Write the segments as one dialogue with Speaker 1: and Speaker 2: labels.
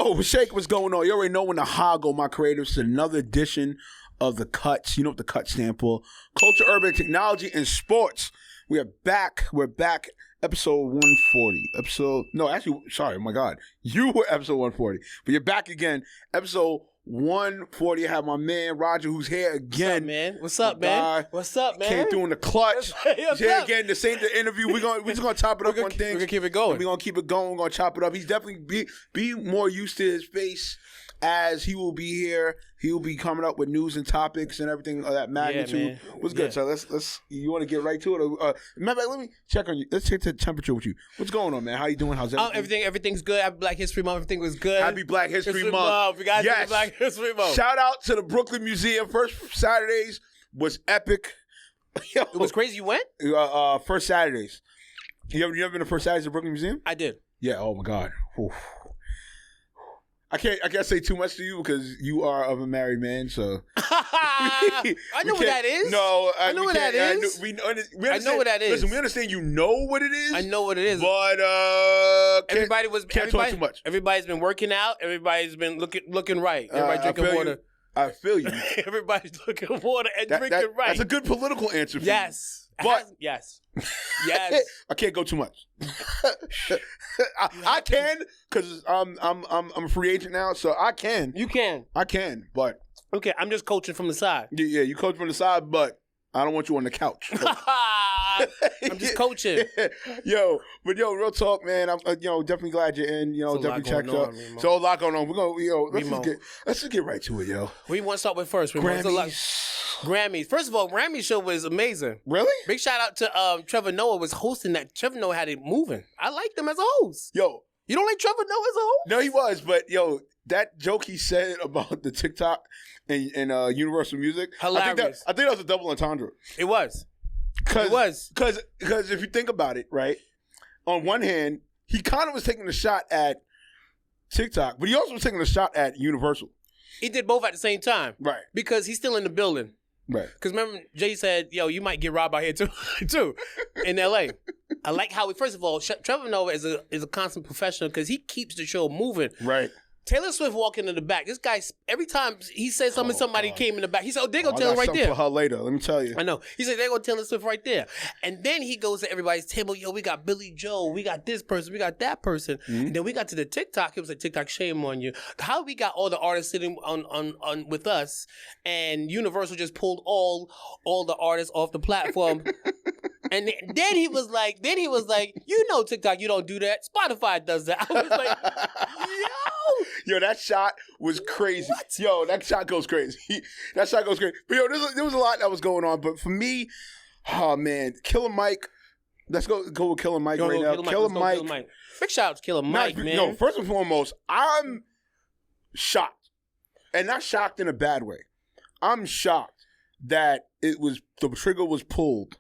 Speaker 1: Yo, Shake, what's going on? You already know when the Hago, my creatives, to another edition of the Cuts. You know what the Cuts stand for? Culture, urban technology, and sports. We are back. We're back. Episode 140. Oh my God. You were episode 140. But you're back again. Episode 140. I have my man Roger, who's here again.
Speaker 2: What's up, man? What's up, man?
Speaker 1: Came through in the clutch. He's here
Speaker 2: up?
Speaker 1: again. This ain't the interview. We're just gonna chop it up on things.
Speaker 2: We're gonna keep it going.
Speaker 1: We're gonna keep it going. We're gonna chop it up. He's definitely be more used to his face as he will be here. He will be coming up with news and topics and everything of that magnitude. Yeah, what's good? So let's. You want to get right to it? Remember, let me check on you. Let's check the temperature with you. What's going on, man? How you doing? How's everything?
Speaker 2: Everything's good. Happy Black History Month. Everything was good.
Speaker 1: Happy Black History Month.
Speaker 2: We got Black History Month.
Speaker 1: Shout out to the Brooklyn Museum. First Saturdays was epic.
Speaker 2: Yo, it was crazy. You went?
Speaker 1: First Saturdays. You ever been to First Saturdays at the Brooklyn Museum?
Speaker 2: I did.
Speaker 1: Yeah. Oh my God. Oof. I can't say too much to you because you are of a married man, so
Speaker 2: I know what that is.
Speaker 1: No,
Speaker 2: I know what that is. I know what that is.
Speaker 1: Listen, we understand you know what it is.
Speaker 2: I know what it is.
Speaker 1: But
Speaker 2: can't talk too much. Everybody's been working out. Everybody's been looking right. Everybody drinking water.
Speaker 1: I feel you.
Speaker 2: Everybody's drinking water and drinking right.
Speaker 1: That's a good political answer for
Speaker 2: yes.
Speaker 1: you. But
Speaker 2: yes.
Speaker 1: I can't go too much. I can because I'm a free agent now, so I can.
Speaker 2: You can.
Speaker 1: I can, but
Speaker 2: okay. I'm just coaching from the side.
Speaker 1: Yeah, you coach from the side, but I don't want you on the couch.
Speaker 2: I'm just coaching.
Speaker 1: Yo, real talk, man. I'm definitely glad you're in. Definitely checked up. So a lot going on. We're gonna let's just get right to it, yo.
Speaker 2: What do you want to start with first? Grammys. First of all, Grammy show was amazing.
Speaker 1: Really?
Speaker 2: Big shout out to Trevor Noah was hosting that. Trevor Noah had it moving. I liked him as a host.
Speaker 1: Yo,
Speaker 2: you don't like Trevor Noah as a host?
Speaker 1: No, he was, but that joke he said about the TikTok and Universal Music,
Speaker 2: hilarious.
Speaker 1: I think that was a double entendre.
Speaker 2: It was.
Speaker 1: Because if you think about it, right, on one hand, he kind of was taking a shot at TikTok, but he also was taking a shot at Universal.
Speaker 2: He did both at the same time.
Speaker 1: Right.
Speaker 2: Because he's still in the building.
Speaker 1: Right.
Speaker 2: Because remember, Jay said, yo, you might get robbed out here too, in L.A. I like how, first of all, Trevor Noah is a constant professional because he keeps the show moving.
Speaker 1: Right.
Speaker 2: Taylor Swift walking in the back. This guy, every time he said something, somebody came in the back. He said, they go Taylor right there.
Speaker 1: For her later, let me tell you.
Speaker 2: I know. He said, they go Taylor Swift right there. And then he goes to everybody's table. Yo, we got Billy Joel. We got this person. We got that person. Mm-hmm. And then we got to the TikTok. It was like, TikTok, shame on you. How we got all the artists sitting on with us, and Universal just pulled all the artists off the platform. And then he was like, TikTok, you don't do that. Spotify does that. I was like,
Speaker 1: yo, that shot was crazy.
Speaker 2: What?
Speaker 1: Yo, that shot goes crazy. But there was a lot that was going on. But for me, oh man, Killer Mike. Let's go with Killer Mike right now. Killer Mike.
Speaker 2: Big shout out to Killer Mike, man.
Speaker 1: No, first and foremost, I'm shocked, and not shocked in a bad way. I'm shocked that the trigger was pulled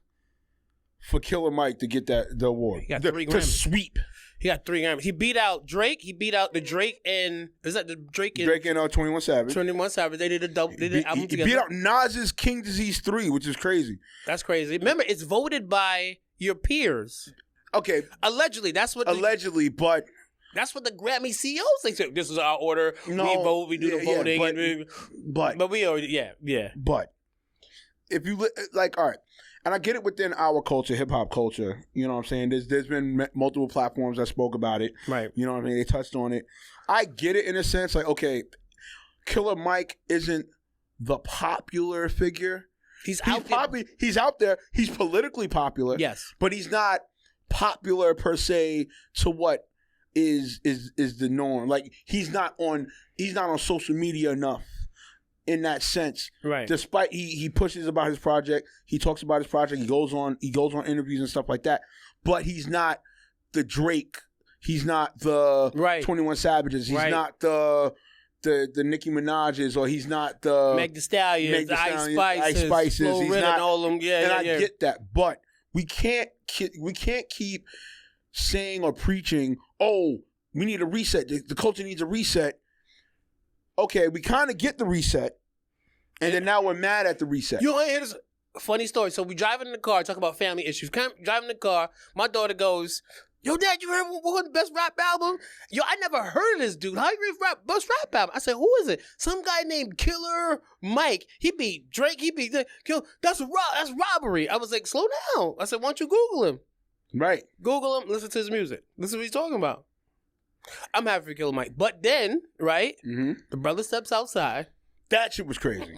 Speaker 1: for Killer Mike to get the award.
Speaker 2: He got 3 Grammys.
Speaker 1: To sweep.
Speaker 2: He got 3 Grammys. He beat out Drake. He beat out the Drake and is that the Drake and
Speaker 1: 21 Savage.
Speaker 2: 21 Savage. They did a double. They did an album together.
Speaker 1: He beat out Nas's King Disease 3, which is crazy.
Speaker 2: That's crazy. Remember, it's voted by your peers.
Speaker 1: Okay.
Speaker 2: Allegedly, that's what.
Speaker 1: But
Speaker 2: that's what the Grammy CEOs they said. This is our order.
Speaker 1: No,
Speaker 2: we vote. We do the voting.
Speaker 1: But
Speaker 2: we already yeah.
Speaker 1: But if you all right. And I get it within our culture, hip hop culture. You know what I'm saying? There's been multiple platforms that spoke about it.
Speaker 2: Right.
Speaker 1: You know what I mean? They touched on it. I get it in a sense. Like, okay, Killer Mike isn't the popular figure. He's out there. He's politically popular.
Speaker 2: Yes.
Speaker 1: But he's not popular per se to what is the norm. Like he's not on social media enough. In that sense,
Speaker 2: right?
Speaker 1: Despite he pushes about his project, he talks about his project, he goes on interviews and stuff like that. But he's not the Drake, he's not the 21 Savages, he's not the Nicki Minaj's, or he's not the
Speaker 2: Meg Thee Stallion, the Ice Spices,
Speaker 1: he's not
Speaker 2: and all them. Yeah,
Speaker 1: I get that, but we can't keep saying or preaching, oh, we need a reset. The culture needs a reset. Okay, we kind of get the reset, and then now we're mad at the reset.
Speaker 2: You want to hear this funny story? So we driving in the car, talk about family issues. Driving in the car, my daughter goes, Yo, Dad, you heard what the best rap album? Yo, I never heard of this dude. How you read best rap album? I said, who is it? Some guy named Killer Mike. He beat Drake. He beat that's robbery. I was like, slow down. I said, why don't you Google him?
Speaker 1: Right.
Speaker 2: Google him. Listen to his music. Listen to what he's talking about. I'm happy for Killer Mike. But then, right, the brother steps outside.
Speaker 1: That shit was crazy.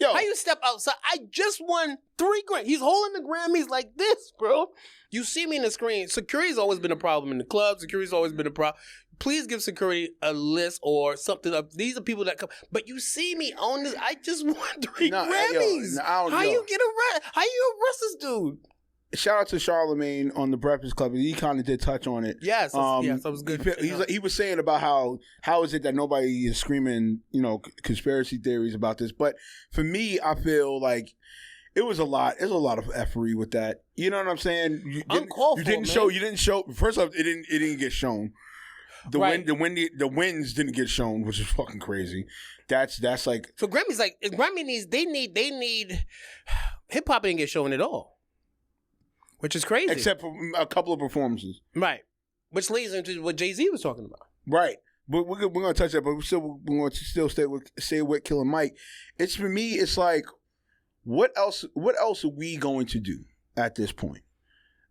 Speaker 1: Yo.
Speaker 2: How you step outside? I just won 3 Grammys. He's holding the Grammys like this, bro. You see me in the screen. Security's always been a problem in the club. Security's always been a problem. Please give security a list or something. These are people that come. But you see me on this. I just won 3 Grammys. How you get arrested? How you arrest this dude?
Speaker 1: Shout out to Charlamagne on the Breakfast Club. He kind of did touch on it.
Speaker 2: Yes, that was good.
Speaker 1: He was saying about how is it that nobody is screaming, conspiracy theories about this. But for me, I feel like it was a lot. There's a lot of effery with that. You know what I'm saying? You didn't show. First off, it didn't get shown. The wins didn't get shown, which is fucking crazy. That's like
Speaker 2: so. Grammys they need hip hop didn't get shown at all. Which is crazy.
Speaker 1: Except for a couple of performances.
Speaker 2: Right. Which leads into what Jay-Z was talking about.
Speaker 1: Right. But we're going to touch that, but we're going to still stay with Killer Mike. For me, it's like, what else are we going to do at this point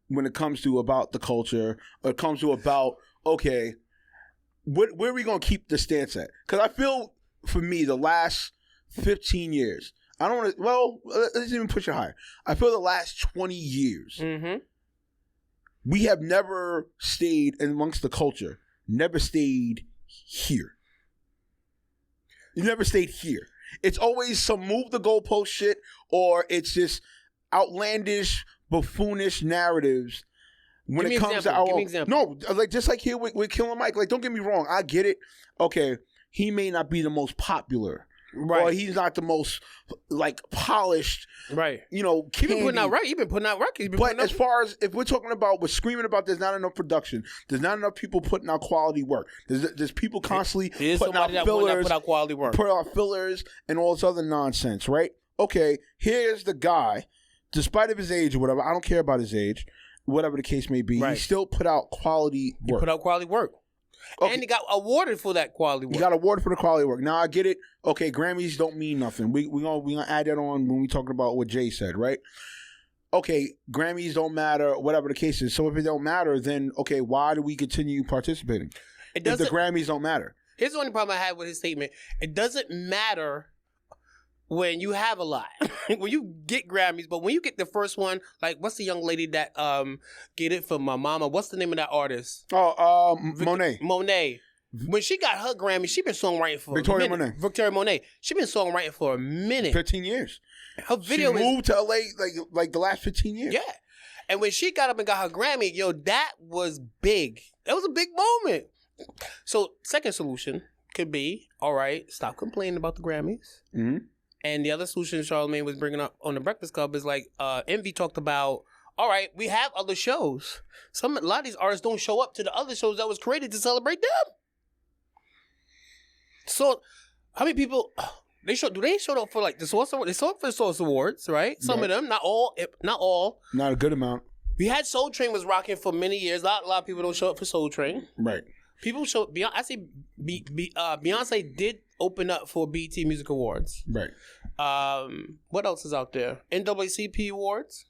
Speaker 1: when it comes to about the culture, or it comes to about, okay, where are we going to keep the stance at? Because I feel, for me, the last 15 years, I don't want to, well, let's even push it higher. I feel the last 20 years, we have never stayed amongst the culture, never stayed here. You never stayed here. It's always some move the goalpost shit, or it's just outlandish, buffoonish narratives when it comes to our... Give me an example. No, like just like here with Killer Mike. Like, don't get me wrong. I get it. Okay, he may not be the most popular. Right. Or he's not the most polished. Right. You've been putting out records. But as far as if we're talking about, we're screaming about there's not enough production. There's not enough people putting out quality work. There's people constantly putting out fillers. Put out quality work. Put out fillers and all this other nonsense, right? Okay, here's the guy, despite of his age or whatever, I don't care about his age, whatever the case may be, he still put out quality work.
Speaker 2: He put out quality work. Okay. And he got awarded for that quality work.
Speaker 1: He got awarded for the quality work. Now I get it. Okay, Grammys don't mean nothing. We gonna add that on when we talking about what Jay said, right? Okay, Grammys don't matter, whatever the case is. So if it don't matter, then okay, why do we continue participating? If the Grammys don't matter.
Speaker 2: Here's the only problem I had with his statement. It doesn't matter when you have a lot. When you get Grammys, but when you get the first one, like what's the young lady that get it for my mama? What's the name of that artist?
Speaker 1: Monet.
Speaker 2: Monet. When she got her Grammy, she been songwriting for
Speaker 1: Victoria
Speaker 2: a minute.
Speaker 1: Monet.
Speaker 2: Victoria Monet. She been songwriting for a minute.
Speaker 1: 15 years.
Speaker 2: Her video
Speaker 1: she moved to LA like the last 15 years.
Speaker 2: Yeah. And when she got up and got her Grammy, that was big. That was a big moment. So second solution could be, all right, stop complaining about the Grammys. Mm-hmm. And the other solution Charlamagne was bringing up on the Breakfast Club is like Envy talked about, all right, we have other shows. A lot of these artists don't show up to the other shows that was created to celebrate them. So how many people do they show up for like the Source Awards? They show up for the Source Awards, right? Some of them, not all.
Speaker 1: Not a good amount.
Speaker 2: We had Soul Train was rocking for many years. A lot of people don't show up for Soul Train.
Speaker 1: Right.
Speaker 2: People show up. Beyonce did open up for BEAT Music Awards.
Speaker 1: Right.
Speaker 2: What else is out there? NAACP Awards.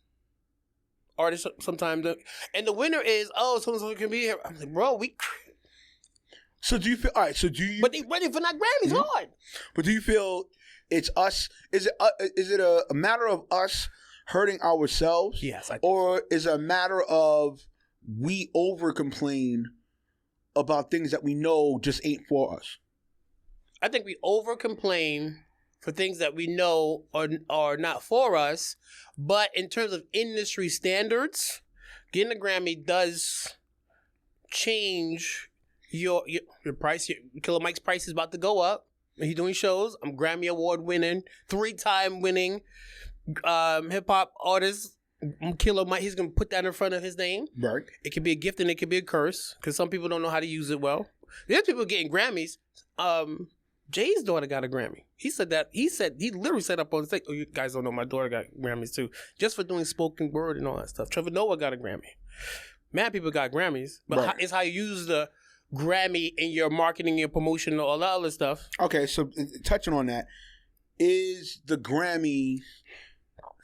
Speaker 2: Artists sometimes, and the winner is someone can be here. I'm like, bro,
Speaker 1: So do you feel all right? So do you?
Speaker 2: But they ready for that Grammys hard.
Speaker 1: But do you feel it's us? Is it a matter of us hurting ourselves?
Speaker 2: Yes.
Speaker 1: Or is it a matter of we over complain about things that we know just ain't for us?
Speaker 2: I think we over complain for things that we know are not for us, but in terms of industry standards, getting a Grammy does change your price. Killer Mike's price is about to go up. He's doing shows. I'm Grammy Award winning, 3-time winning hip hop artist. Killer Mike. He's gonna put that in front of his name.
Speaker 1: Right.
Speaker 2: It could be a gift and it could be a curse because some people don't know how to use it well. There's people getting Grammys. Jay's daughter got a Grammy. He literally said up on stage, oh, you guys don't know my daughter got Grammys too, just for doing spoken word and all that stuff. Trevor Noah got a Grammy. Mad people got Grammys, but
Speaker 1: Right.
Speaker 2: it's how you use the Grammy in your marketing, your promotion, all that other stuff.
Speaker 1: Okay, so touching on that, is the Grammy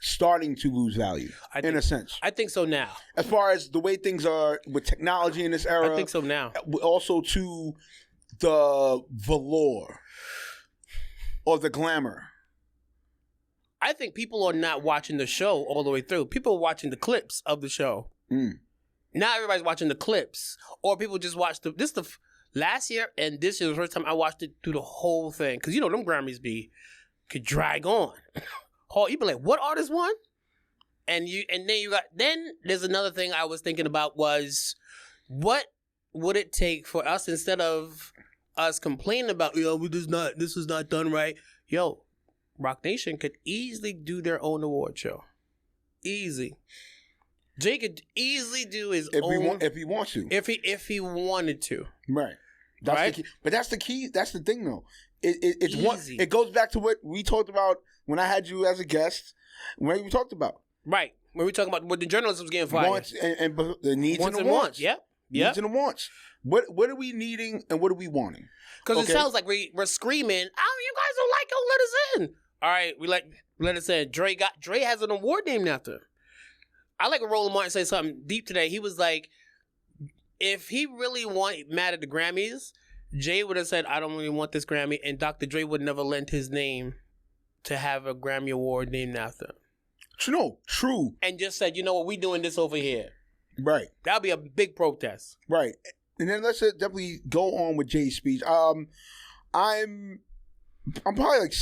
Speaker 1: starting to lose value in a sense?
Speaker 2: I think so now.
Speaker 1: As far as the way things are with technology in this era,
Speaker 2: I think so now.
Speaker 1: Also to the velour or the glamour.
Speaker 2: I think people are not watching the show all the way through. People are watching the clips of the show. Not everybody's watching the clips, or people just watch last year and this year was the first time I watched it through the whole thing, because you know them Grammys could drag on. You be like, what artist won? And then there's another thing I was thinking about was, what would it take for us, instead of us complaining about, this is not done right. Yo, Rock Nation could easily do their own award show. Easy. Jay could easily do his own
Speaker 1: if he wants to.
Speaker 2: If he wanted to.
Speaker 1: Right. That's
Speaker 2: right?
Speaker 1: the key. But that's the key. That's the thing, though. It's
Speaker 2: Easy.
Speaker 1: It goes back to what we talked about when I had you as a guest. When we talked about.
Speaker 2: Right. When we talking about what the journalist was getting fired.
Speaker 1: Wants and the needs
Speaker 2: wants
Speaker 1: and the wants.
Speaker 2: Yep.
Speaker 1: Needs and the wants. What are we needing and what are we wanting?
Speaker 2: Because it sounds like we're screaming, "Oh, you guys don't like it, let us in." All right, we let us in. Dre has an award named after him. I like when Roland Martin said something deep today. He was like, if he really mad at the Grammys, Jay would have said, "I don't really want this Grammy," and Dr. Dre would never lend his name to have a Grammy award named after him.
Speaker 1: No, true.
Speaker 2: And just said, you know what, we doing this over here.
Speaker 1: Right.
Speaker 2: That'll be a big protest.
Speaker 1: Right. And then let's definitely go on with Jay's speech. I'm probably like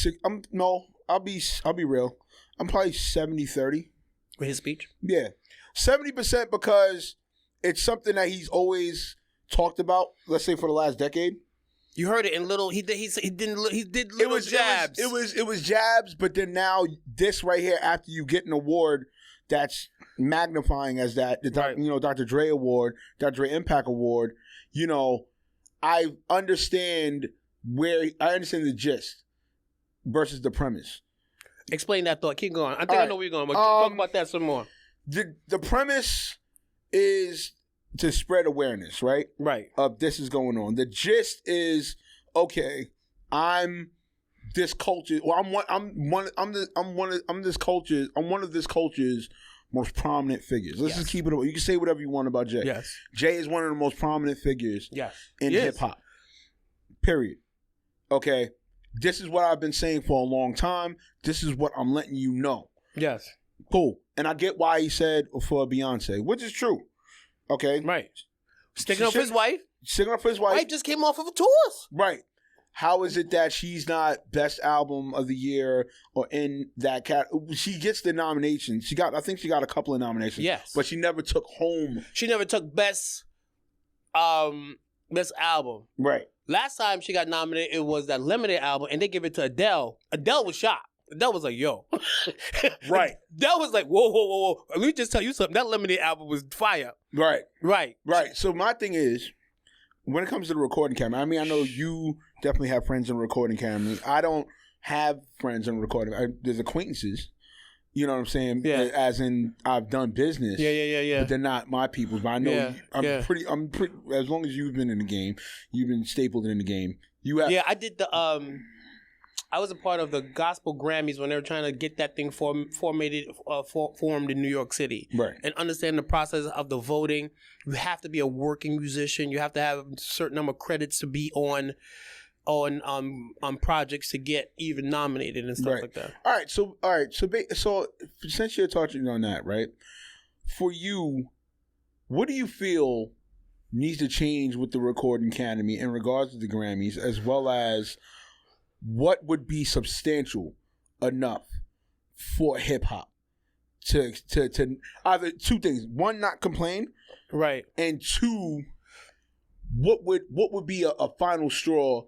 Speaker 1: I'll be real. I'm probably 70-30.
Speaker 2: With his speech?
Speaker 1: Yeah. 70% because it's something that he's always talked about, let's say for the last decade.
Speaker 2: You heard it in little. He did little jabs.
Speaker 1: It was jabs, but then now this right here, after you get an award that's magnifying as that, Dr. Dre Award, Dr. Dre Impact Award. I understand the gist versus the premise.
Speaker 2: Explain that thought. Keep going. I think I know where you're going. But talk about that some more.
Speaker 1: The premise is to spread awareness, right? Right. Of this is going on. The gist is, okay, I'm this culture. Well, I'm one of this culture's most prominent figures. Let's just keep it. You can say whatever you want about Jay.
Speaker 2: Yes.
Speaker 1: Jay is one of the most prominent figures.
Speaker 2: Yes.
Speaker 1: In hip hop. Period. Okay. This is what I've been saying for a long time. This is what I'm letting you know.
Speaker 2: Yes.
Speaker 1: Cool. And I get why he said for Beyonce, which is true. Okay.
Speaker 2: Right. Sticking up for his wife.
Speaker 1: Sticking up for his wife.
Speaker 2: Wife just came off of a tour.
Speaker 1: Right. How is it that she's not best album of the year or in that category? She gets the nomination. I think she got a couple of nominations.
Speaker 2: Yes.
Speaker 1: But she never took home.
Speaker 2: She never took best album. Right. Last time she got nominated, it was that Lemonade album, and they gave it to Adele. Adele was shocked. Adele was like, yo. Right. Adele was like, whoa. Let me just tell you something. That Lemonade album was fire.
Speaker 1: Right.
Speaker 2: Right.
Speaker 1: Right. So my thing is, when it comes to the recording camera, I mean, I know you definitely have friends in the recording camera. I don't have friends in recording. There's acquaintances. You know what I'm saying? Yeah. As in, I've done business.
Speaker 2: Yeah.
Speaker 1: But they're not my people. But I know I'm pretty. As long as you've been in the game, you've been stapled in the game. Yeah,
Speaker 2: I did the. I was a part of the Gospel Grammys when they were trying to get that thing formed in New York City.
Speaker 1: Right.
Speaker 2: And understand the process of the voting. You have to be a working musician. You have to have a certain number of credits to be on projects to get even nominated and stuff like that.
Speaker 1: All right. So since you're touching on that, right? For you, what do you feel needs to change with the Recording Academy in regards to the Grammys, as well as what would be substantial enough for hip hop to either two things: one, not complain,
Speaker 2: right,
Speaker 1: and two, what would be a final straw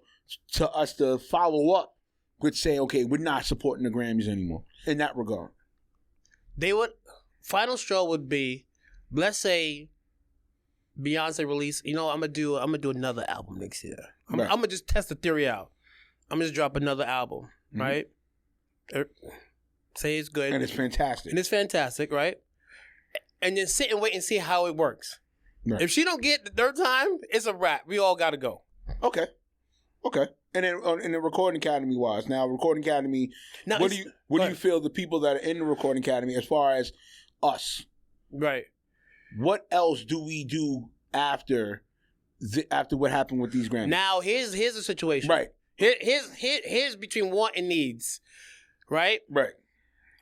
Speaker 1: to us to follow up with saying, okay, we're not supporting the Grammys anymore in that regard?
Speaker 2: Final straw would be, let's say Beyonce release, I'm gonna do another album next year. I'm gonna just test the theory out. I'm gonna just drop another album, right? Say it's good.
Speaker 1: And it's fantastic.
Speaker 2: Right? And then sit and wait and see how it works.
Speaker 1: Right.
Speaker 2: If she don't get the third time, it's a wrap. We all got to go.
Speaker 1: Okay. And then in the Recording Academy wise, now Recording Academy,
Speaker 2: Now,
Speaker 1: what do you feel the people that are in the Recording Academy as far as us?
Speaker 2: Right.
Speaker 1: What else do we do after what happened with these Grammys?
Speaker 2: Now here's the situation.
Speaker 1: Right.
Speaker 2: Here's between want and needs. Right.
Speaker 1: Right.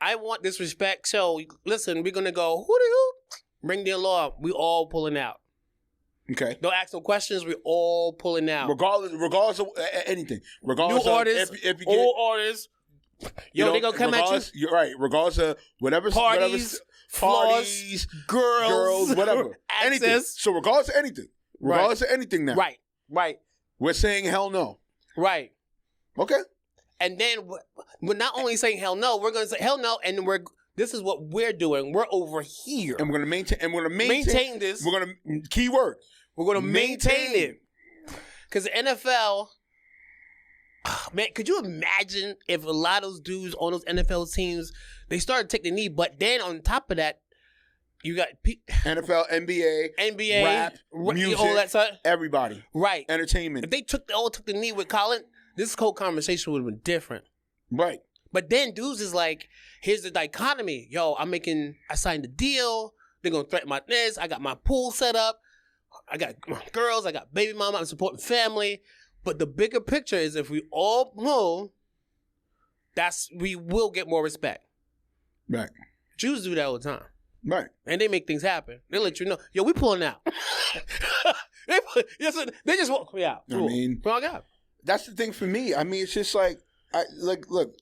Speaker 2: I want this respect. So listen, we're gonna go. Who do you bring the alarm? We all pulling out.
Speaker 1: Okay.
Speaker 2: Don't ask no questions. We're all pulling out.
Speaker 1: Regardless of anything. Regardless
Speaker 2: New
Speaker 1: of
Speaker 2: artists,
Speaker 1: if you
Speaker 2: old artists. Yo, they gonna come at you.
Speaker 1: You're right. Regardless of whatever
Speaker 2: Parties,
Speaker 1: parties,
Speaker 2: girls,
Speaker 1: whatever, anything.
Speaker 2: access.
Speaker 1: So regardless of anything, of anything now,
Speaker 2: Right.
Speaker 1: we're saying hell no.
Speaker 2: Right.
Speaker 1: Okay.
Speaker 2: And then we're not only saying hell no, we're gonna say hell no, and this is what we're doing. We're over here,
Speaker 1: And we're gonna maintain
Speaker 2: this.
Speaker 1: We're gonna keyword.
Speaker 2: We're gonna maintain it. Because the NFL, man, could you imagine if a lot of those dudes on those NFL teams, they started taking the knee, but then on top of that, you got
Speaker 1: NFL, NBA, rap, music,
Speaker 2: all that stuff.
Speaker 1: everybody,
Speaker 2: Right?
Speaker 1: entertainment,
Speaker 2: If they all took the knee with Colin, this whole conversation would have been different.
Speaker 1: right?
Speaker 2: But then dudes is like, here's the dichotomy. Yo, I signed a deal. They're gonna threaten my this. I got my pool set up. I got my girls. I got baby mama. I'm supporting family. But the bigger picture is if we all move, we will get more respect.
Speaker 1: Right.
Speaker 2: Jews do that all the time.
Speaker 1: Right.
Speaker 2: And they make things happen. They let you know, yo, we pulling out. they just walk me out.
Speaker 1: I mean,
Speaker 2: Well, God.
Speaker 1: that's the thing for me. I mean, it's just like, look,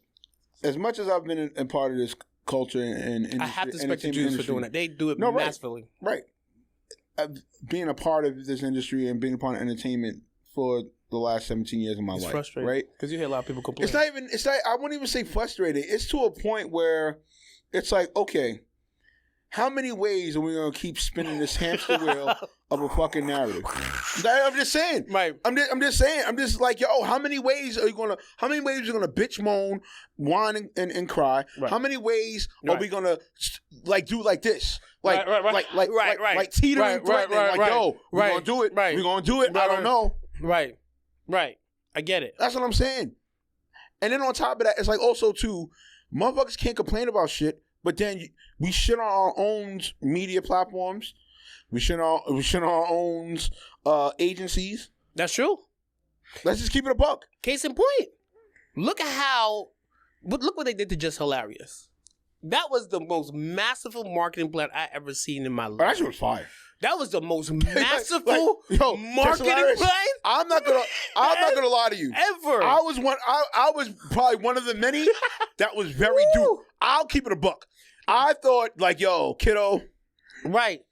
Speaker 1: as much as I've been a part of this culture and
Speaker 2: I have to respect the Jews for doing that. They do it masterfully.
Speaker 1: Right. Being a part of this industry and being a part of entertainment for the last 17 years of my life. It's
Speaker 2: frustrating,
Speaker 1: right?
Speaker 2: Because you hear a lot of people complain.
Speaker 1: I wouldn't even say frustrated. It's to a point where it's like, okay, how many ways are we going to keep spinning this hamster wheel of a fucking narrative? I'm just saying.
Speaker 2: Right.
Speaker 1: I'm just saying. I'm just like, yo, how many ways are you going to bitch, moan, whine, and cry?
Speaker 2: Right.
Speaker 1: How many ways are we going to do like this? Like teeter and threatening. Yo, we're going to do it.
Speaker 2: Right.
Speaker 1: We're going to do it. I don't know.
Speaker 2: Right. I get it.
Speaker 1: That's what I'm saying. And then on top of that, it's like also too, motherfuckers can't complain about shit, but then we shit on our own media platforms. We shit on our own agencies.
Speaker 2: That's true.
Speaker 1: Let's just keep it a buck.
Speaker 2: Case in point. Look what they did to Just Hilarious. That was the most masterful marketing plan I ever seen in my life.
Speaker 1: Oh, that shit was fire.
Speaker 2: That was the most masterful marketing plan.
Speaker 1: I'm not gonna lie to you.
Speaker 2: Ever.
Speaker 1: I was probably one of the many that was very due. I'll keep it a buck. I thought yo, kiddo.
Speaker 2: Right.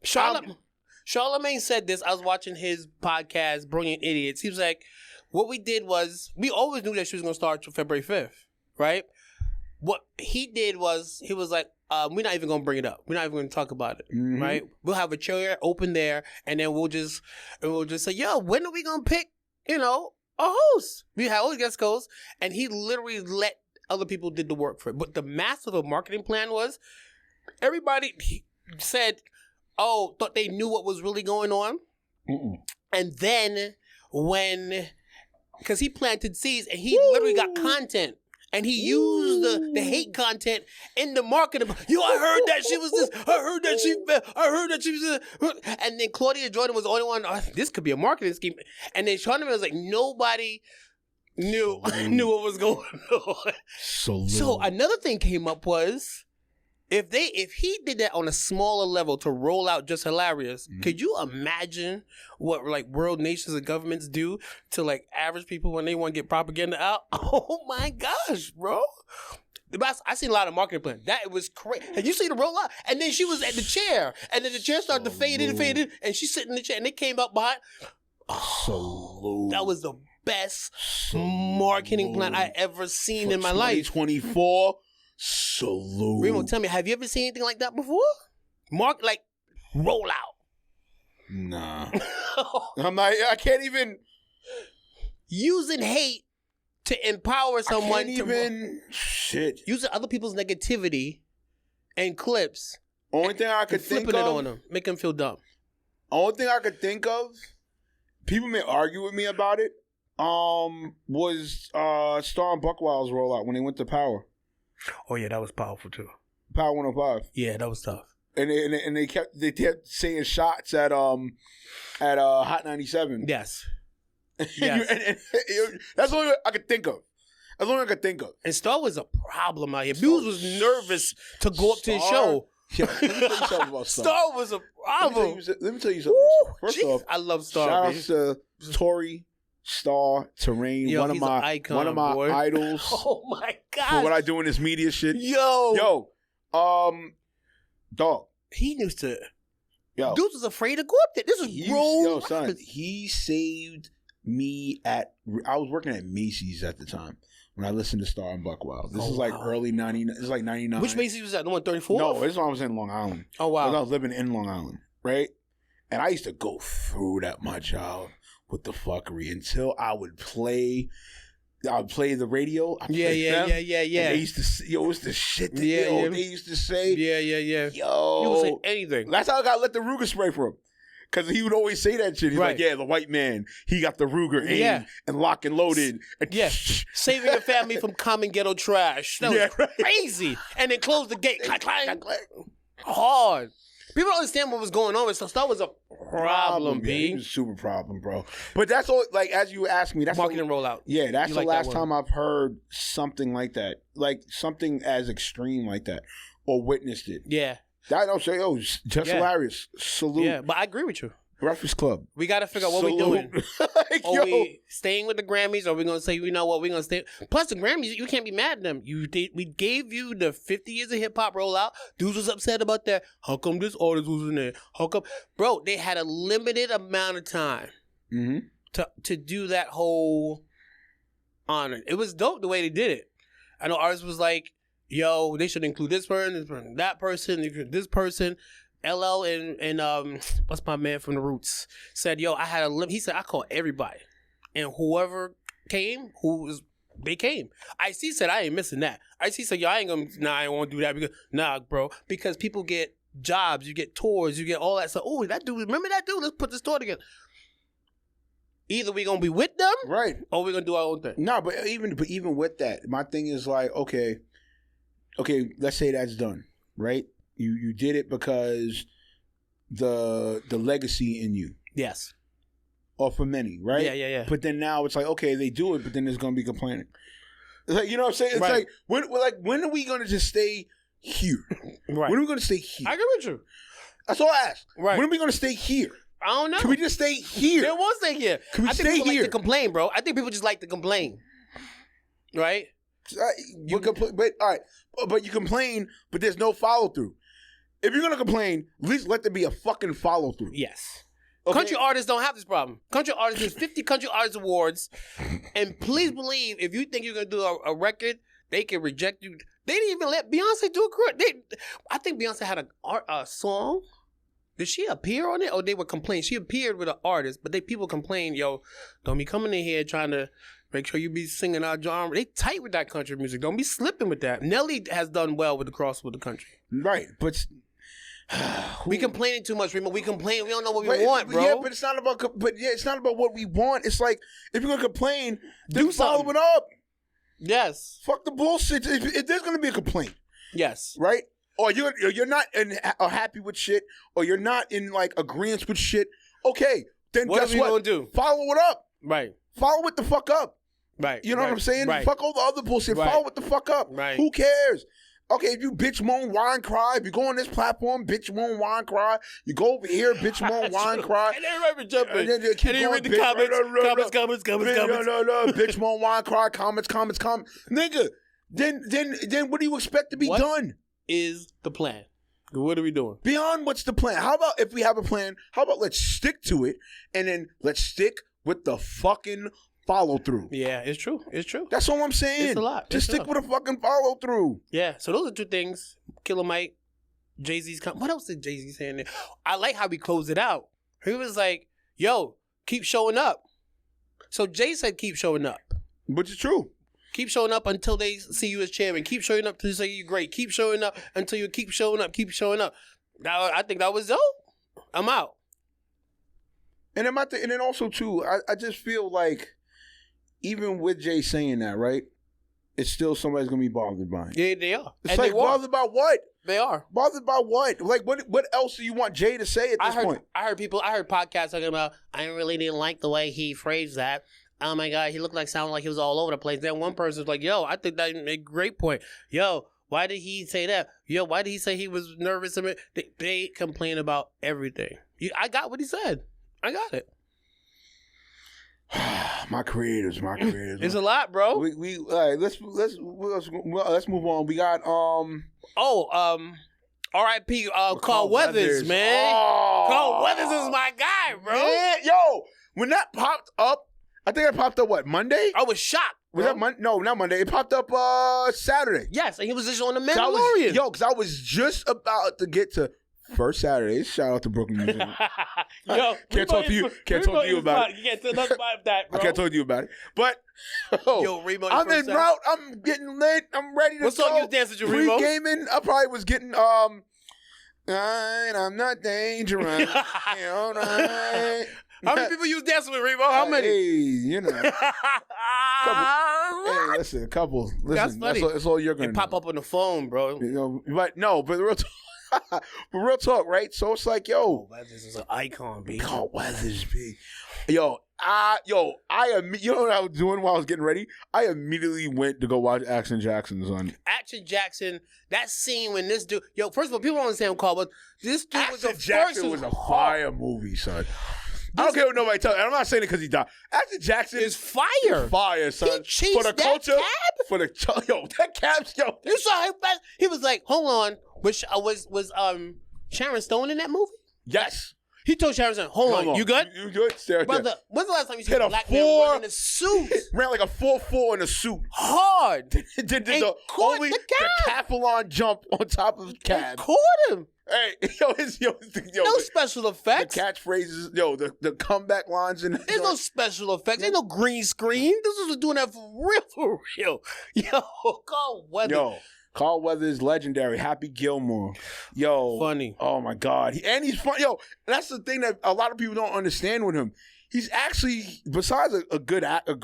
Speaker 2: Charlamagne said this. I was watching his podcast, Brilliant Idiots. He was like, what we did was, we always knew that she was going to start February 5th, right? What he did was, he was like, we're not even going to bring it up. We're not even going to talk about it, right? We'll have a chair open there, and then we'll just say, yo, when are we going to pick, a host? We have all the guest hosts, and he literally let other people did the work for it. But the massive marketing plan was, everybody said, thought they knew what was really going on. And then because he planted seeds and he literally got content. And he used the hate content in the marketing. Yo, I heard that she was this. I heard that she was this. And then Claudia Jordan was the only one. This could be a marketing scheme. And then Charlamagne was like, nobody knew what was going on. So another thing came up was, if he did that on a smaller level to roll out Just Hilarious, could you imagine what world nations and governments do to average people when they want to get propaganda out? Oh my gosh, bro. I seen a lot of marketing plans. That was crazy. And you see the roll out, and then she was at the chair, and then the chair started to fade in, and she's sitting in the chair, and they came up behind. That was the best marketing plan I ever seen in my life.
Speaker 1: 2024. Salute.
Speaker 2: Reemo, tell me, have you ever seen anything like that before? Roll out.
Speaker 1: Nah. I can't even.
Speaker 2: Using hate to empower someone
Speaker 1: shit.
Speaker 2: Using other people's negativity and clips.
Speaker 1: Only thing I could think
Speaker 2: flipping
Speaker 1: of.
Speaker 2: it on them. Make them feel dumb.
Speaker 1: Only thing I could think of, people may argue with me about it, was Star and Buckwild's rollout when they went to Power.
Speaker 2: Oh yeah, that was powerful too.
Speaker 1: Power 105.
Speaker 2: Yeah, that was tough.
Speaker 1: And they kept saying shots at Hot 97.
Speaker 2: Yes.
Speaker 1: Yes. That's the only I could think of. That's the only I could think of.
Speaker 2: And Star was a problem out here. Muse was nervous to go up to his show.
Speaker 1: Yeah, let me tell you something about Star.
Speaker 2: Star was a problem.
Speaker 1: Let me tell you something.
Speaker 2: Woo,
Speaker 1: First
Speaker 2: geez,
Speaker 1: off,
Speaker 2: I love Star.
Speaker 1: shout out to Tori, Star, Terrain,
Speaker 2: Yo,
Speaker 1: one of
Speaker 2: he's
Speaker 1: my
Speaker 2: an icon,
Speaker 1: one of my
Speaker 2: boy.
Speaker 1: idols.
Speaker 2: Oh my god!
Speaker 1: For what I do in this media shit.
Speaker 2: Yo,
Speaker 1: dog.
Speaker 2: he used to.
Speaker 1: Yo,
Speaker 2: Dude was afraid to go up there. This was
Speaker 1: yo, son. He saved me I was working at Macy's at the time when I listened to Star and Buckwild. This is like early 90. This is like 99.
Speaker 2: Which Macy's was that? The 134?
Speaker 1: No, this is when I was in Long Island.
Speaker 2: Oh wow!
Speaker 1: I was living in Long Island, right? And I used to go through that, my child, with the fuckery until I would play the radio.
Speaker 2: Yeah.
Speaker 1: They used to say, yo, it's the shit that they used to say.
Speaker 2: Yeah.
Speaker 1: Yo.
Speaker 2: You would say anything.
Speaker 1: That's how I got let the Ruger spray from. Because he would always say that shit. He's like, yeah, the white man, he got the Ruger aimed and locked and loaded. And
Speaker 2: saving your family from common ghetto trash. That was crazy. And then close the gate. Hard. People don't understand what was going on. So that was a problem, B.
Speaker 1: It was a super problem, bro. But that's all, like, as you asked me, that's
Speaker 2: marketing rollout.
Speaker 1: Yeah, that's the last time I've heard something like that. Like, something as extreme like that. Or witnessed it.
Speaker 2: Yeah.
Speaker 1: I don't say, just hilarious. Salute.
Speaker 2: Yeah, but I agree with you.
Speaker 1: Breakfast Club.
Speaker 2: We got to figure out what we're doing. Are we staying with the Grammys, or are we going to say, you know what, we're going to stay? Plus, the Grammys, you can't be mad at them. We gave you the 50 years of hip-hop rollout. Dudes was upset about that. How come this artist was in there? How come? Bro, they had a limited amount of time to do that whole honor. It was dope the way they did it. I know artists was like, yo, they should include this person, that person, this person. LL and what's my man from the Roots said, yo, I had he said I called everybody, and whoever came, they came. IC said I ain't missing that. IC said, yo, I ain't won't do that because people get jobs, you get tours, you get all that stuff. Oh, that dude, remember that dude? Let's put this tour together. Either we gonna be with them,
Speaker 1: right,
Speaker 2: or we gonna do our own thing.
Speaker 1: No, but even with that, my thing is like, okay, let's say that's done, right? You did it because the legacy in you.
Speaker 2: Yes.
Speaker 1: Or for many, right?
Speaker 2: Yeah.
Speaker 1: But then now it's like, okay, they do it, but then there's gonna be complaining. It's like, you know what I'm saying? It's like when are we gonna just stay here?
Speaker 2: Right.
Speaker 1: When are we gonna stay here?
Speaker 2: I agree with you.
Speaker 1: That's all I ask.
Speaker 2: Right.
Speaker 1: When are we gonna stay here?
Speaker 2: I don't know.
Speaker 1: Can we just stay here?
Speaker 2: They won't stay here.
Speaker 1: Can we
Speaker 2: I think
Speaker 1: stay
Speaker 2: people
Speaker 1: here?
Speaker 2: like to complain, bro. I think people just like to complain. Right?
Speaker 1: But you complain, but there's no follow through. If you're gonna complain, at least let there be a fucking follow through.
Speaker 2: Yes.
Speaker 1: Okay?
Speaker 2: Country artists don't have this problem. Country artists, there's 50 country artist awards, and please believe, if you think you're gonna do a record, they can reject you. They didn't even let Beyonce do a I think Beyonce had a song. Did she appear on it, or they were complaining? She appeared with an artist, but people complain, yo, don't be coming in here trying to make sure you be singing our genre. They tight with that country music. Don't be slipping with that. Nelly has done well with the cross with the country.
Speaker 1: Right, but
Speaker 2: we complaining too much, Reemo. We complain. We don't know what we want, bro.
Speaker 1: Yeah, but it's not about. It's not about what we want. It's like if you're gonna complain, then follow it up.
Speaker 2: Yes.
Speaker 1: Fuck the bullshit. If there's gonna be a complaint,
Speaker 2: yes,
Speaker 1: right? Or you're not happy with shit, or you're not in like agreement with shit. Okay, then
Speaker 2: what
Speaker 1: guess
Speaker 2: are we gonna do?
Speaker 1: Follow it up.
Speaker 2: Right.
Speaker 1: Follow it the fuck up.
Speaker 2: Right.
Speaker 1: You know what I'm saying?
Speaker 2: Right.
Speaker 1: Fuck all the other bullshit.
Speaker 2: Right.
Speaker 1: Follow it the fuck up.
Speaker 2: Right.
Speaker 1: Who cares? Okay, if you bitch, moan, whine, cry, if you go on this platform, bitch, moan, whine, cry, you go over here, bitch, moan, whine, cry.
Speaker 2: And everybody jumping.
Speaker 1: And then you keep going,
Speaker 2: read the comments.
Speaker 1: No, bitch, moan, whine, cry, comments. Nigga, then what do you expect to be done?
Speaker 2: Is the plan? What are we doing?
Speaker 1: Beyond what's the plan? How about if we have a plan, how about let's stick to it, and then let's stick with the fucking follow through.
Speaker 2: Yeah, it's true. It's true.
Speaker 1: That's all I'm saying.
Speaker 2: It's a lot.
Speaker 1: Just stick with a fucking follow through.
Speaker 2: Yeah. So those are two things. Killer Mike, Jay-Z's. What else did Jay-Z say in there? I like how we closed it out. He was like, yo, keep showing up. So Jay said keep showing up.
Speaker 1: Which is true.
Speaker 2: Keep showing up until they see you as chairman. Keep showing up until they say you're great. Keep showing up until you keep showing up. Keep showing up. Now, I think that was dope. I'm out.
Speaker 1: And then also too, I just feel like even with Jay saying that, right? It's still somebody's gonna be bothered by it.
Speaker 2: Yeah, they are.
Speaker 1: It's
Speaker 2: and
Speaker 1: like bothered by what?
Speaker 2: They are.
Speaker 1: Bothered by what? Like what else do you want Jay to say at this point?
Speaker 2: I heard podcasts talking about, I really didn't like the way he phrased that. Oh my God, he sounded like he was all over the place. Then one person was like, yo, I think that made a great point. Yo, why did he say that? Yo, why did he say he was nervous? They complain about everything. I got what he said. I got it.
Speaker 1: My creators.
Speaker 2: It's a lot, bro.
Speaker 1: We all right, let's move on. We got
Speaker 2: R.I.P. Carl Weathers, man.
Speaker 1: Oh.
Speaker 2: Carl Weathers is my guy, bro.
Speaker 1: Man, yo, when that popped up, I think it popped up what, Monday?
Speaker 2: I was shocked.
Speaker 1: Was that Monday? No, not Monday. It popped up Saturday.
Speaker 2: Yes, and he was just on the Mandalorian.
Speaker 1: Because I was just about to get to First Saturday. Shout out to Brooklyn Museum.
Speaker 2: Yo,
Speaker 1: can't talk to you about it.
Speaker 2: You can't tell nothing about that, bro.
Speaker 1: I can't talk to you about it. But
Speaker 2: yo, Reemo,
Speaker 1: I'm en route. I'm getting late. I'm ready to go.
Speaker 2: What song you was dancing to, Reemo?
Speaker 1: Pre-gaming. I probably was getting I'm not dangerous.
Speaker 2: How many people you was dancing with, Reemo? How many?
Speaker 1: Hey, you know. Hey, listen, a couple. Listen,
Speaker 2: that's funny.
Speaker 1: That's all you're gonna
Speaker 2: pop up on the phone, bro.
Speaker 1: You know, but real talk, right? So it's like, yo,
Speaker 2: Carl Weathers is an icon, B.
Speaker 1: Carl Weathers, B. You know what I was doing while I was getting ready? I immediately went to go watch Action Jackson's on.
Speaker 2: Action Jackson, that scene when this dude, first of all, people don't understand Carl Weathers. This dude
Speaker 1: Action
Speaker 2: was
Speaker 1: Jackson was a fire movie, son. I don't care what nobody tells me. I'm not saying it because he died. Action Jackson
Speaker 2: is fire.
Speaker 1: Fire, son.
Speaker 2: He chased
Speaker 1: for the
Speaker 2: that
Speaker 1: culture,
Speaker 2: cab?
Speaker 1: For the that cab,
Speaker 2: You saw him. He was like, hold on. Which was Sharon Stone in that movie?
Speaker 1: Yes.
Speaker 2: He told Sharon Stone, hold on, you good?
Speaker 1: You good? Stay right
Speaker 2: Brother,
Speaker 1: there.
Speaker 2: when's the last time you seen a black man running in a suit?
Speaker 1: Ran like a 4.4 in a suit.
Speaker 2: Hard.
Speaker 1: Did the decathlon jump on top of the cab.
Speaker 2: Caught him.
Speaker 1: Hey,
Speaker 2: no special effects.
Speaker 1: The catchphrases, the comeback lines.
Speaker 2: There's no special effects. There's no green screen. This was doing that for real. Yo, Carl Weathers.
Speaker 1: Carl Weathers, legendary. Happy Gilmore.
Speaker 2: Funny.
Speaker 1: Oh my God. He's funny. That's the thing that a lot of people don't understand with him. He's actually, besides a great actor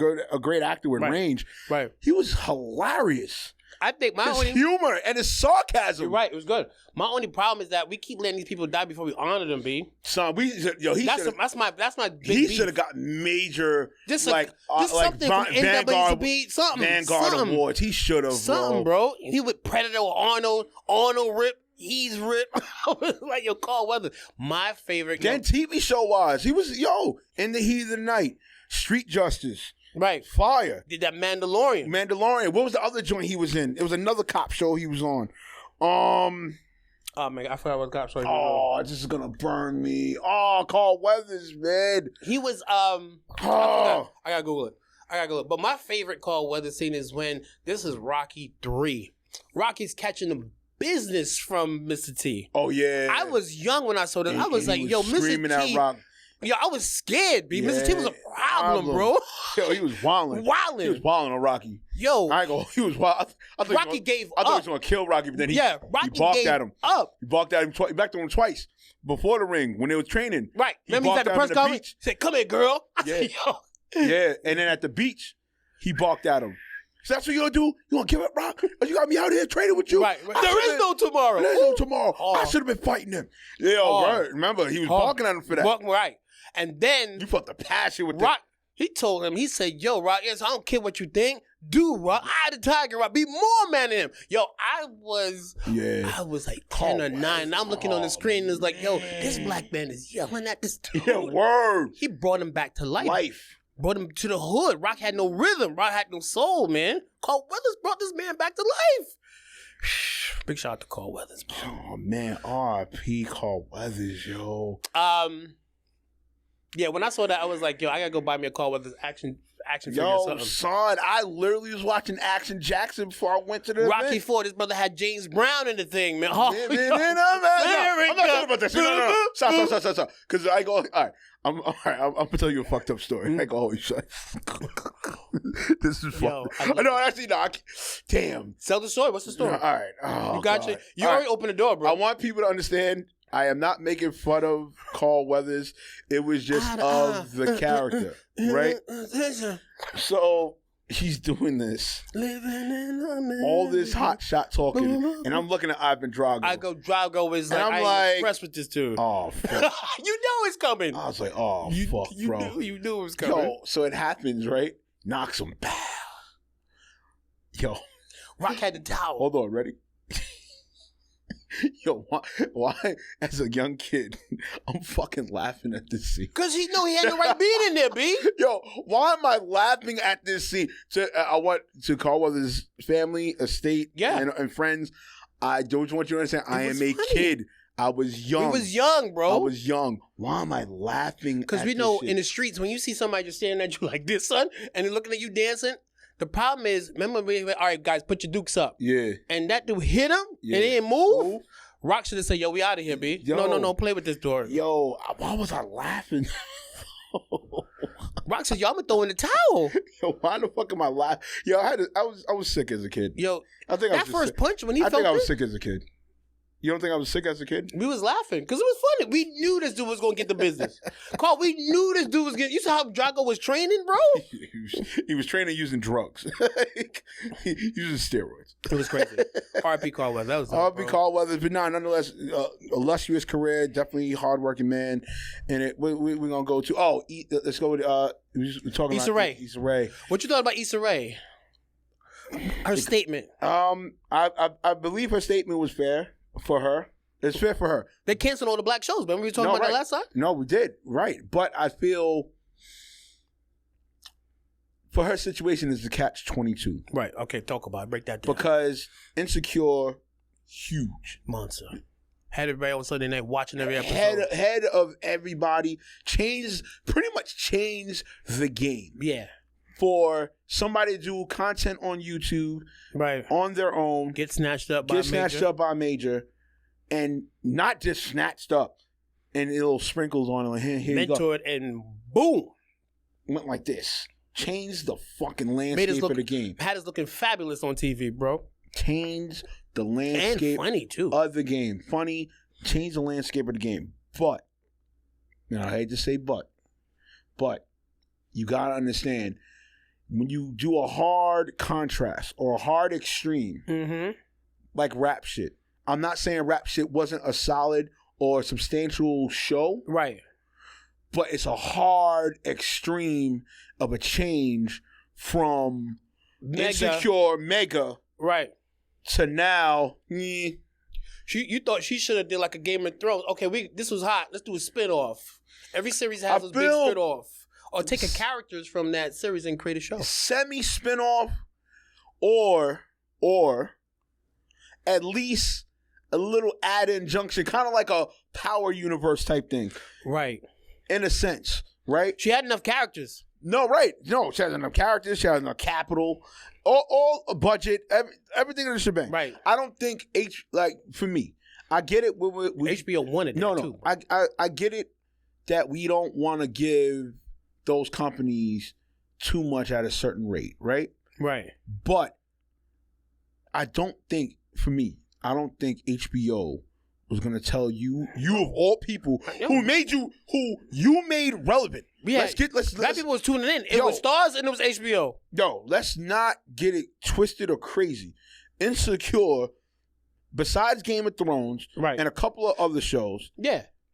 Speaker 1: with range,
Speaker 2: right?
Speaker 1: He was hilarious.
Speaker 2: I think
Speaker 1: his humor and his sarcasm.
Speaker 2: You're right. It was good. My only problem is that we keep letting these people die before we honor them. B.
Speaker 1: Son, that's my big he should have got major
Speaker 2: something
Speaker 1: Vanguard Awards. He should have
Speaker 2: something, bro. He with Predator Arnold Rip. He's ripped. Like Carl Weathers. My favorite.
Speaker 1: Then TV show wise, he was in the heat of the night. Street Justice.
Speaker 2: Right.
Speaker 1: Fire.
Speaker 2: Did that Mandalorian.
Speaker 1: What was the other joint he was in? It was another cop show he was on.
Speaker 2: Oh, man, I forgot what cop show he was on.
Speaker 1: This is going to burn me. Oh, Carl Weathers, man.
Speaker 2: He was, I got to Google it. But my favorite Carl Weathers scene is when, this is Rocky 3. Rocky's catching the business from Mr. T.
Speaker 1: Oh, yeah.
Speaker 2: I was young when I saw this. I was like, Mr. T.
Speaker 1: At Rock.
Speaker 2: Yo, I was scared, B. Mr. T was a problem, bro.
Speaker 1: He was wilding. He was wilding on Rocky.
Speaker 2: Yo.
Speaker 1: He was wild.
Speaker 2: Rocky gave up.
Speaker 1: I thought he was going to kill Rocky, but then he balked at him. He balked at him. He backed at him twice before the ring when they were training.
Speaker 2: Right. Remember he's at the press conference? He said, come here, girl.
Speaker 1: Yeah. Yeah. And then at the beach, he balked at him. So that's what you gonna do? You gonna give up, Rock? Or you got me out here training with you?
Speaker 2: Right. There is no tomorrow.
Speaker 1: There is no tomorrow. I should have been fighting him. Yeah, right. Remember, he was balking at him for that.
Speaker 2: Right. And then
Speaker 1: you felt the passion with
Speaker 2: Rock. He told him, he said, yo, Rock, I don't care what you think. Do, Rock. I the Tiger, Rock. Be more man than him. Yo, I was like 10 or 9. And I'm looking on the screen and it's like, yo, this black man is yelling at this dude.
Speaker 1: Yeah, word.
Speaker 2: He brought him back to life. Brought him to the hood. Rock had no rhythm. Rock had no soul, man. Carl Weathers brought this man back to life. Big shout out to Carl Weathers, man.
Speaker 1: Oh, man. R.I.P. Carl Weathers, yo.
Speaker 2: Yeah, when I saw that, I was like, yo, I gotta go buy me a Carl Weathers action figure or something.
Speaker 1: Son, I literally was watching Action Jackson before I went to the
Speaker 2: Rocky
Speaker 1: event.
Speaker 2: 4, his brother had James Brown in the thing, man. Oh,
Speaker 1: I'm not talking about that shit. No. Stop. Because I go, all right. I'm gonna tell you a fucked up story. I go, holy shit. This is fun. No, actually, no. Damn.
Speaker 2: Tell the story. What's the story?
Speaker 1: All right. Oh,
Speaker 2: you got
Speaker 1: God.
Speaker 2: You already opened the door, bro.
Speaker 1: I want people to understand I am not making fun of Carl Weathers. It was just of the character, right? So he's doing this, all this hot shot talking, and I'm looking at Ivan Drago.
Speaker 2: Drago is like, I'm like, impressed with this dude.
Speaker 1: Oh, fuck.
Speaker 2: You know it's coming.
Speaker 1: I was like, oh, fuck, bro.
Speaker 2: You knew it was coming.
Speaker 1: Yo, so it happens, right? Knocks him, pow. Yo.
Speaker 2: Rock had the towel.
Speaker 1: Hold on, ready? Yo, why, as a young kid, I'm fucking laughing at this scene?
Speaker 2: Because he knew he had the right beat in there, B.
Speaker 1: Yo, why am I laughing at this scene? I want to Carl Weathers' family, estate, and friends. I don't want you to understand. I am a kid. I was young.
Speaker 2: We was young, bro.
Speaker 1: I was young. Why am I laughing?
Speaker 2: Because we know in the streets, when you see somebody just staring at you like this, son, and they're looking at you dancing, the problem is, remember, all right, guys, put your dukes up. Yeah. And that dude hit him, and he didn't move. Rock should have said, yo, we out of here, B. Yo, no, play with this door.
Speaker 1: Yo, why was I laughing?
Speaker 2: Rock said, yo, I'm going to throw in the towel.
Speaker 1: Yo, why the fuck am I laughing? Yo, I was sick as a kid.
Speaker 2: Yo,
Speaker 1: I think
Speaker 2: that first punch when he felt
Speaker 1: I think I was sick as a kid. You don't think I was sick as a kid?
Speaker 2: We was laughing because it was funny. We knew this dude was going to get the business. Carl, we knew this dude was getting... You saw how Drago was training, bro?
Speaker 1: He was training using drugs. Using steroids.
Speaker 2: It was crazy. R.I.P. Carl Weathers. That was
Speaker 1: R.I.P. Carl Weathers. But nonetheless, illustrious career. Definitely hardworking man. And we're going to go to... let's go with... we're talking
Speaker 2: Issa
Speaker 1: about
Speaker 2: Rae.
Speaker 1: Issa Rae.
Speaker 2: What you thought about Issa Rae? Her statement.
Speaker 1: I believe her statement was fair. For her. It's fair for her.
Speaker 2: They canceled all the black shows. Remember we were talking about that last time?
Speaker 1: No, we did. Right. But I feel for her situation is the catch-22.
Speaker 2: Right. Okay, talk about it. Break that down.
Speaker 1: Because Insecure, huge.
Speaker 2: Monster. Had everybody on Sunday night watching every episode.
Speaker 1: Head of everybody. Pretty much changed the game.
Speaker 2: Yeah.
Speaker 1: For somebody to do content on YouTube, right, on their own,
Speaker 2: get snatched up by Major,
Speaker 1: and not just snatched up, and little sprinkles on it, like here you go,
Speaker 2: mentored, and boom,
Speaker 1: went like this, changed the fucking landscape of the game,
Speaker 2: had us looking fabulous on TV, bro.
Speaker 1: Changed the landscape,
Speaker 2: and funny too,
Speaker 1: of the game, funny, changed the landscape of the game. But, I hate to say but you gotta understand. When you do a hard contrast or a hard extreme, like rap shit, I'm not saying rap shit wasn't a solid or substantial show.
Speaker 2: Right.
Speaker 1: But it's a hard extreme of a change from Insecure Mega.
Speaker 2: Right.
Speaker 1: To now,
Speaker 2: You thought she should have did like a Game of Thrones. Okay, this was hot. Let's do a spinoff. Every series has those big spinoff. Or take characters from that series and create a show.
Speaker 1: Semi-spinoff or at least a little add-in junction, kind of like a Power Universe type thing.
Speaker 2: Right.
Speaker 1: In a sense, right?
Speaker 2: She had enough characters.
Speaker 1: No, right. No, she has enough characters. She has enough capital. All a budget, everything in the shebang.
Speaker 2: Right.
Speaker 1: I don't think, for me, I get it.
Speaker 2: HBO wanted that too.
Speaker 1: I get it that we don't want to give those companies too much at a certain rate, right?
Speaker 2: Right.
Speaker 1: But I don't think HBO was going to tell you of all people who you made relevant.
Speaker 2: Yeah. Black people was tuning in. It was Stars and it was HBO.
Speaker 1: Yo, let's not get it twisted or crazy. Insecure, besides Game of Thrones and a couple of other shows,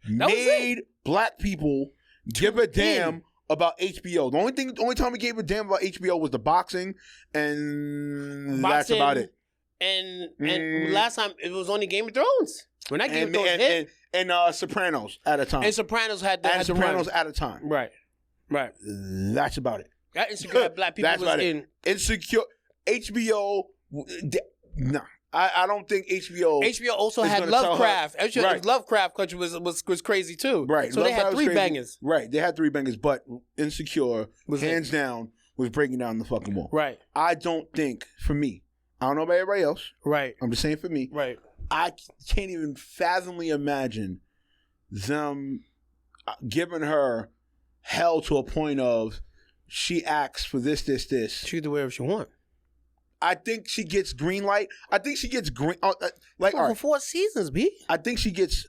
Speaker 1: made black people give a damn about HBO. The only time we gave a damn about HBO was the boxing, and that's about it.
Speaker 2: And last time it was only Game of Thrones. When that Game of Thrones hit,
Speaker 1: and Sopranos at a time.
Speaker 2: And Sopranos had
Speaker 1: Sopranos at a time.
Speaker 2: Right.
Speaker 1: That's about it.
Speaker 2: That Insecure had black people was in.
Speaker 1: Insecure HBO. Nah. I don't think HBO.
Speaker 2: HBO also had Lovecraft. Lovecraft Country was crazy too.
Speaker 1: Right.
Speaker 2: So they had three bangers.
Speaker 1: Right. They had three bangers, but Insecure, hands down, was breaking down the fucking wall.
Speaker 2: Right.
Speaker 1: I don't think, for me, I don't know about everybody else.
Speaker 2: Right.
Speaker 1: I'm just saying for me.
Speaker 2: Right.
Speaker 1: I can't even fathomly imagine them giving her hell to a point of she asks for this.
Speaker 2: She can do whatever she wants.
Speaker 1: I think she gets green light. I think she gets green.
Speaker 2: For 4 seasons, B.
Speaker 1: I think she gets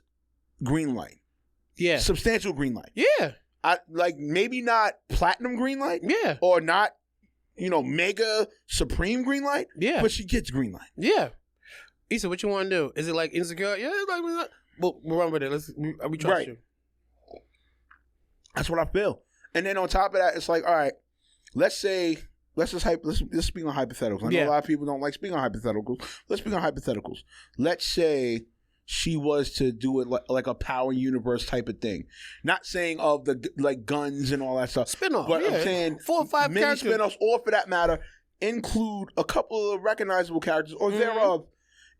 Speaker 1: green light.
Speaker 2: Yeah.
Speaker 1: Substantial green light.
Speaker 2: Yeah.
Speaker 1: Like maybe not platinum green light.
Speaker 2: Yeah.
Speaker 1: Or not, mega supreme green light.
Speaker 2: Yeah.
Speaker 1: But she gets green light.
Speaker 2: Yeah. Issa, what you want to do? Is it like insecure? Yeah, it's like, well, we'll run with it. We trust you.
Speaker 1: That's what I feel. And then on top of that, it's like, all right, let's speak on hypotheticals. I know a lot of people don't like speaking on hypotheticals. Let's speak on hypotheticals. Let's say she was to do it like a Power Universe type of thing. Not saying of the like guns and all that stuff.
Speaker 2: Spinoff.
Speaker 1: But
Speaker 2: yeah.
Speaker 1: I'm saying
Speaker 2: 4 or 5
Speaker 1: many
Speaker 2: characters.
Speaker 1: spinoffs, or for that matter, include a couple of recognizable characters or thereof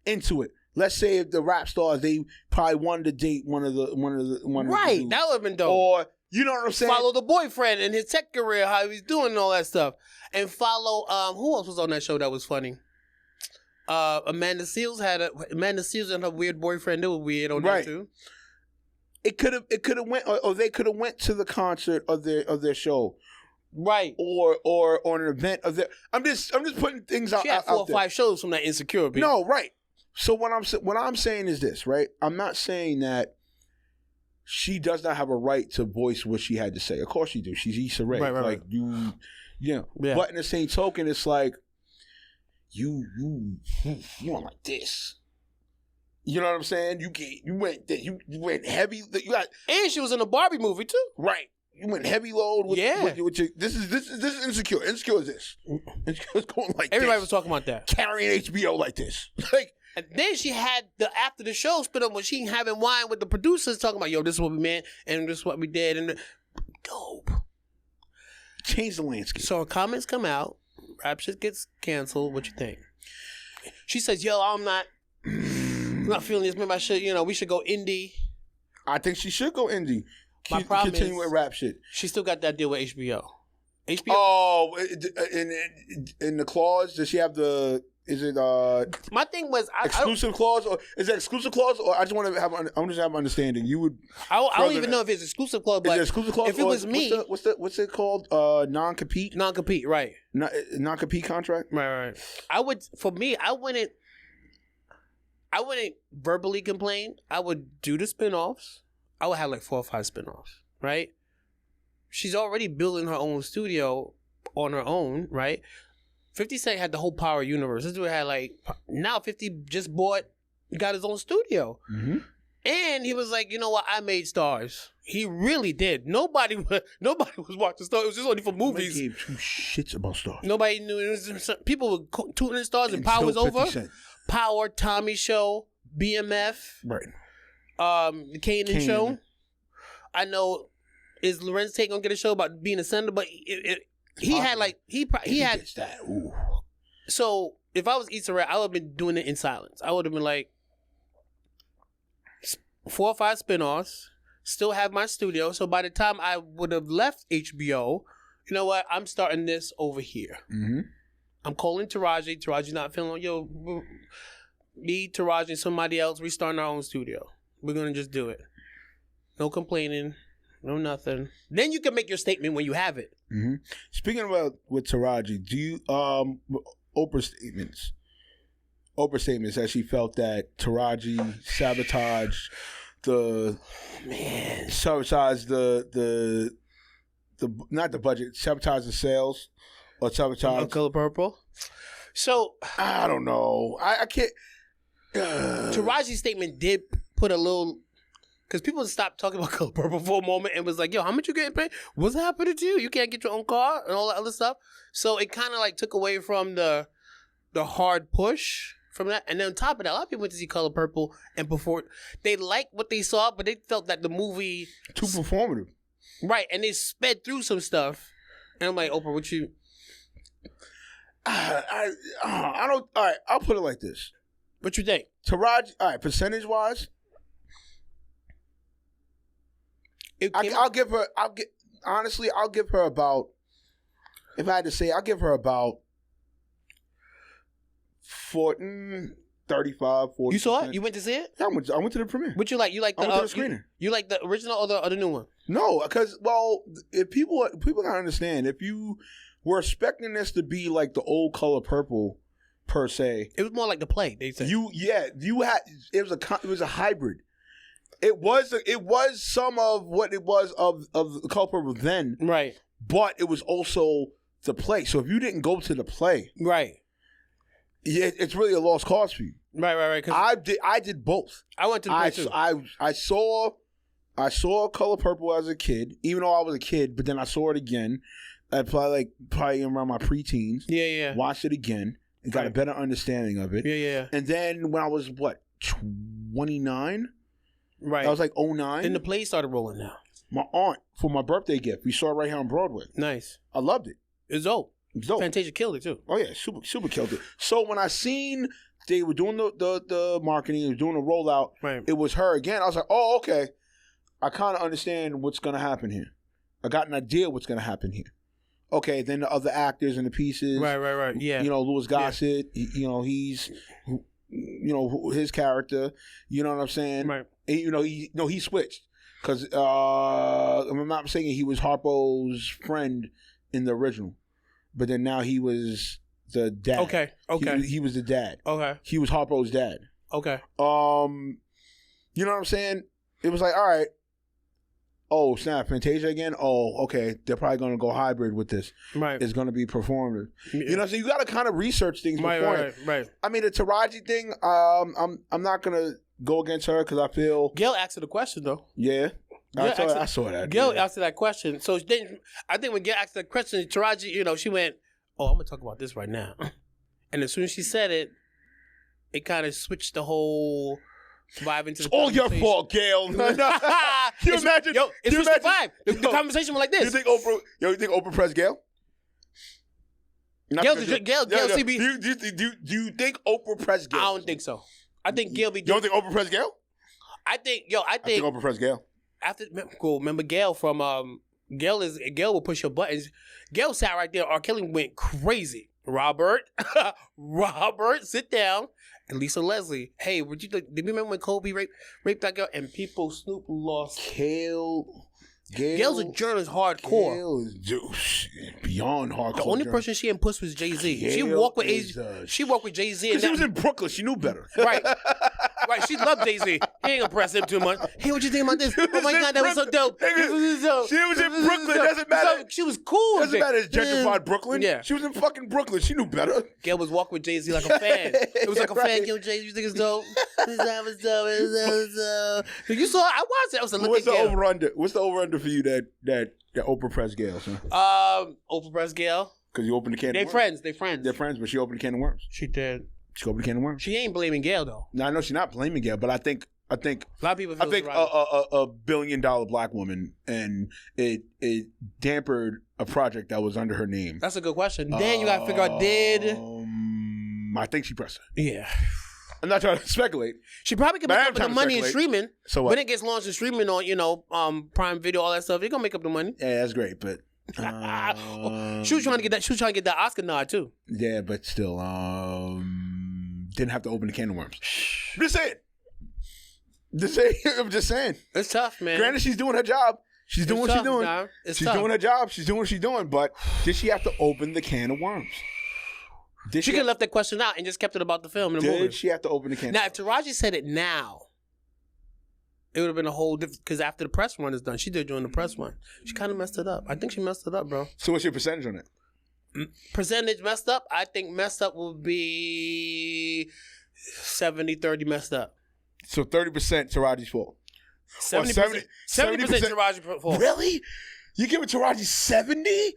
Speaker 1: into it. Let's say if the rap stars, they probably wanted to date one of the
Speaker 2: Right.
Speaker 1: dudes.
Speaker 2: That would have been dope.
Speaker 1: Or you know what I'm saying?
Speaker 2: Follow the boyfriend and his tech career, how he's doing and all that stuff. And follow who else was on that show that was funny? Amanda Seales and her weird boyfriend. They were weird on that too.
Speaker 1: It could have went, or they could have went to the concert of their show,
Speaker 2: right?
Speaker 1: Or an event of their. I'm just putting things out.
Speaker 2: She had 4 or 5 shows from that Insecure. Beat.
Speaker 1: No, right. So what I'm saying is this, right? I'm not saying that she does not have a right to voice what she had to say. Of course she do. She's Issa Rae.
Speaker 2: Right.
Speaker 1: Like yeah. But in the same token, it's like you don't like this. You know what I'm saying? You went heavy.
Speaker 2: And she was in a Barbie movie too.
Speaker 1: Right. You went heavy load with your, this is Insecure. Insecure is this. Insecure is going like
Speaker 2: Everybody
Speaker 1: this.
Speaker 2: was talking about that.
Speaker 1: Carrying HBO like this. Like.
Speaker 2: And then she had the after the show spit up when she having wine with the producers talking about, yo, this is what we meant and this is what we did, and dope.
Speaker 1: Change the landscape.
Speaker 2: So her comments come out, rap shit gets canceled. What you think? She says, yo, I'm not feeling this. Maybe I should, we should go indie.
Speaker 1: I think she should go indie.
Speaker 2: My problem
Speaker 1: continue
Speaker 2: is,
Speaker 1: with rap shit.
Speaker 2: She still got that deal with HBO.
Speaker 1: Oh, in the clause, does she have the? Is it
Speaker 2: my thing was
Speaker 1: exclusive clause, or is that exclusive clause, or I just want to have understanding. You would.
Speaker 2: I don't even know if it's exclusive clause, but
Speaker 1: is it exclusive clause?
Speaker 2: If it was me,
Speaker 1: what's it called? Non-compete.
Speaker 2: Non-compete, right?
Speaker 1: Non-compete contract.
Speaker 2: Right. I wouldn't verbally complain. I would do the spinoffs. I would have like 4 or 5 spinoffs, right? She's already building her own studio on her own, right? 50 Cent had the whole Power Universe. This dude had now 50 just got his own studio. Mm-hmm. And he was like, you know what? I made stars. He really did. Nobody was watching stars. It was just only for movies.
Speaker 1: Nobody gave 2 shits about stars.
Speaker 2: Nobody knew. It was, people were tuning in stars and Power was over. Power, Tommy Show, BMF.
Speaker 1: Right.
Speaker 2: The Kanan Show. I know, is Lorenz Tate gonna get a show about being a senator? But he had
Speaker 1: that. Ooh.
Speaker 2: So if I was Issa Rae, I would have been doing it in silence. I would have been like 4 or 5 spinoffs, still have my studio. So by the time I would have left HBO, you know what? I'm starting this over here. Mm-hmm. I'm calling Taraji. Taraji not feeling, me, Taraji, and somebody else, we starting our own studio. We're gonna just do it. No complaining. No nothing. Then you can make your statement when you have it.
Speaker 1: Mm-hmm. Speaking about with Taraji, do you Oprah statements that she felt that Taraji sabotaged the not the budget, sabotaged the sales, or sabotaged
Speaker 2: Color Purple. So
Speaker 1: I don't know. I can't.
Speaker 2: Taraji's statement did put a little. Because people stopped talking about Color Purple for a moment and was like, yo, how much you getting paid? What's happening to you? You can't get your own car and all that other stuff. So it kind of took away from the hard push from that. And then on top of that, a lot of people went to see Color Purple and before they liked what they saw, but they felt that the movie...
Speaker 1: Too performative.
Speaker 2: Right. And they sped through some stuff. And I'm like, Oprah, what you...
Speaker 1: I don't... All right, I'll put it like this.
Speaker 2: What you think?
Speaker 1: Taraji, all right, percentage-wise... I'll give her about, if I had to say, I'll give her about 35, 40.
Speaker 2: You saw it? You went to see it?
Speaker 1: Yeah, I went to the premiere.
Speaker 2: What you like? You like the
Speaker 1: screener.
Speaker 2: You like the original or the new one?
Speaker 1: No, because, if people gotta understand, if you were expecting this to be like the old Color Purple per se.
Speaker 2: It was more like the play, they said.
Speaker 1: It was a hybrid. It was some of what it was of the Color Purple then,
Speaker 2: right?
Speaker 1: But it was also the play. So if you didn't go to the play,
Speaker 2: right,
Speaker 1: it's really a lost cause for you.
Speaker 2: Right.
Speaker 1: I did both.
Speaker 2: I went to the play too.
Speaker 1: I saw Color Purple as a kid, even though I was a kid. But then I saw it again. I probably around my preteens.
Speaker 2: Yeah.
Speaker 1: Watched it again and got a better understanding of it.
Speaker 2: Yeah.
Speaker 1: And then when I was 29.
Speaker 2: Right.
Speaker 1: I was like 09.
Speaker 2: Then the play started rolling now.
Speaker 1: My aunt, for my birthday gift, we saw it right here on Broadway.
Speaker 2: Nice.
Speaker 1: I loved it.
Speaker 2: It's dope.
Speaker 1: It's dope.
Speaker 2: Fantasia killed it too.
Speaker 1: Oh yeah, super killed it. So when I seen they were doing the marketing, they were doing the rollout,
Speaker 2: right.
Speaker 1: It was her again. I was like, oh, okay. I kind of understand what's going to happen here. I got an idea what's going to happen here. Okay, then the other actors and the pieces.
Speaker 2: Right. Yeah.
Speaker 1: Louis Gossett, he's... his character, you know what I'm saying?
Speaker 2: Right.
Speaker 1: And, he switched because if I'm not mistaken, he was Harpo's friend in the original, but then now he was the dad.
Speaker 2: Okay.
Speaker 1: He was the dad.
Speaker 2: Okay.
Speaker 1: He was Harpo's dad.
Speaker 2: Okay.
Speaker 1: You know what I'm saying? It was like, all right. Oh, snap, Fantasia again? Oh, okay. They're probably going to go hybrid with this.
Speaker 2: Right.
Speaker 1: It's going to be performative. Yeah. You know, so you got to kind of research things before.
Speaker 2: Right.
Speaker 1: I mean, the Taraji thing, I'm not going to go against her because I feel...
Speaker 2: Gayle asked her the question, though.
Speaker 1: Yeah. I saw that.
Speaker 2: Gayle asked her that question. So then, I think when Gayle asked that question, Taraji, she went, oh, I'm going to talk about this right now. And as soon as she said it, it kind of switched the whole... vibe into
Speaker 1: it's all your fault, Gayle. Can you imagine?
Speaker 2: It's just the vibe. The conversation was like this.
Speaker 1: You think Oprah pressed Gayle?
Speaker 2: Gayle, CB.
Speaker 1: Do you think Oprah pressed Gayle?
Speaker 2: I don't think so. I think Gayle be.
Speaker 1: You don't think Oprah pressed Gayle?
Speaker 2: I think
Speaker 1: Oprah pressed Gayle.
Speaker 2: Remember Gayle from Gayle will push your buttons. Gayle sat right there. R. Kelly went crazy. Robert, sit down. And Lisa Leslie, hey, did you remember when Kobe raped that girl and Snoop lost? Gayle's a journalist hardcore.
Speaker 1: Gayle is beyond hardcore.
Speaker 2: The only person she didn't push was Jay-Z. She walked with Jay-Z.
Speaker 1: Because she was in Brooklyn. She knew better.
Speaker 2: Right. She loved Jay-Z. He ain't gonna press him too much. Hey, what you think about this? Oh my God, that was so dope.
Speaker 1: She was in Brooklyn. Doesn't matter.
Speaker 2: She was cool.
Speaker 1: Doesn't matter. It's gentrified Brooklyn.
Speaker 2: Yeah.
Speaker 1: She was in fucking Brooklyn. She knew better.
Speaker 2: Gayle was walking with Jay-Z like a fan. It was like a fan. Yo, Jay-Z, you think it's dope? That was dope. You saw it? I watched it. I was like,
Speaker 1: What's the over-under? What's the over-under for you that Oprah pressed Gayle, son?
Speaker 2: Oprah pressed Gayle.
Speaker 1: Because you opened the can of worms.
Speaker 2: They're friends.
Speaker 1: They're friends, but she opened the can of worms.
Speaker 2: She did.
Speaker 1: She opened the can of worms.
Speaker 2: She ain't blaming Gayle, though.
Speaker 1: No, I know she's not blaming Gayle, but I think
Speaker 2: a lot of people feel
Speaker 1: a $1 billion black woman, and it dampered a project that was under her name.
Speaker 2: That's a good question. Then you got to figure out,
Speaker 1: I think she pressed it.
Speaker 2: Yeah.
Speaker 1: I'm not trying to speculate.
Speaker 2: She probably can make up the money in streaming.
Speaker 1: So what?
Speaker 2: When it gets launched in streaming on, Prime Video, all that stuff, they're going to make up the money.
Speaker 1: Yeah, that's great, but...
Speaker 2: she was trying to get that Oscar nod, too.
Speaker 1: Yeah, but still, didn't have to open the can of worms. I'm just saying.
Speaker 2: It's tough, man.
Speaker 1: Granted, she's doing her job. She's doing what she's doing. She's doing her job. She's doing what she's doing. But did she have to open the can of worms?
Speaker 2: She could have left that question out and just kept it about the film and the movie.
Speaker 1: Did she have to open the can?
Speaker 2: Now, if Taraji said it now, it would have been a whole different... Because after the press run is done, she did during the press run. She kind of messed it up. I think she messed it up, bro.
Speaker 1: So what's your percentage on it?
Speaker 2: Percentage messed up? I think messed up will be 70-30 messed up.
Speaker 1: So 30% Taraji's fault.
Speaker 2: 70% Taraji's fault.
Speaker 1: Really? You giving Taraji 70?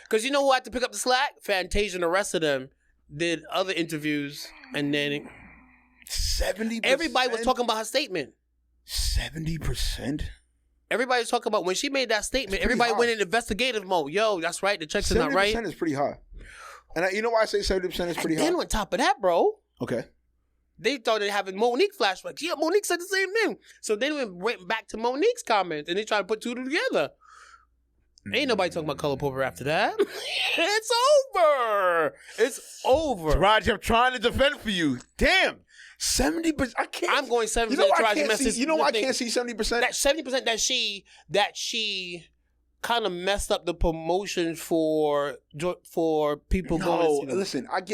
Speaker 2: Because you know who had to pick up the slack? Fantasia and the rest of them did other interviews, and then
Speaker 1: 70%.
Speaker 2: Everybody was talking about her statement.
Speaker 1: 70%.
Speaker 2: Everybody was talking about when she made that statement. Everybody went in investigative mode. Yo, that's right. The checks are not right.
Speaker 1: 70% is pretty high. And you know why I say 70% is pretty high?
Speaker 2: Then on top of that, bro.
Speaker 1: Okay.
Speaker 2: They started having Monique flashbacks. Yeah, Monique said the same thing. So then we went back to Monique's comments, and they tried to put two together. Ain't nobody talking about Color Purple after that. It's over. It's over.
Speaker 1: Taraji, I'm trying to defend for you. Damn. 70%. I can't.
Speaker 2: I'm going 70%.
Speaker 1: You know why I can't see 70%?
Speaker 2: That 70% that she kind of messed up the promotion for people going to see them.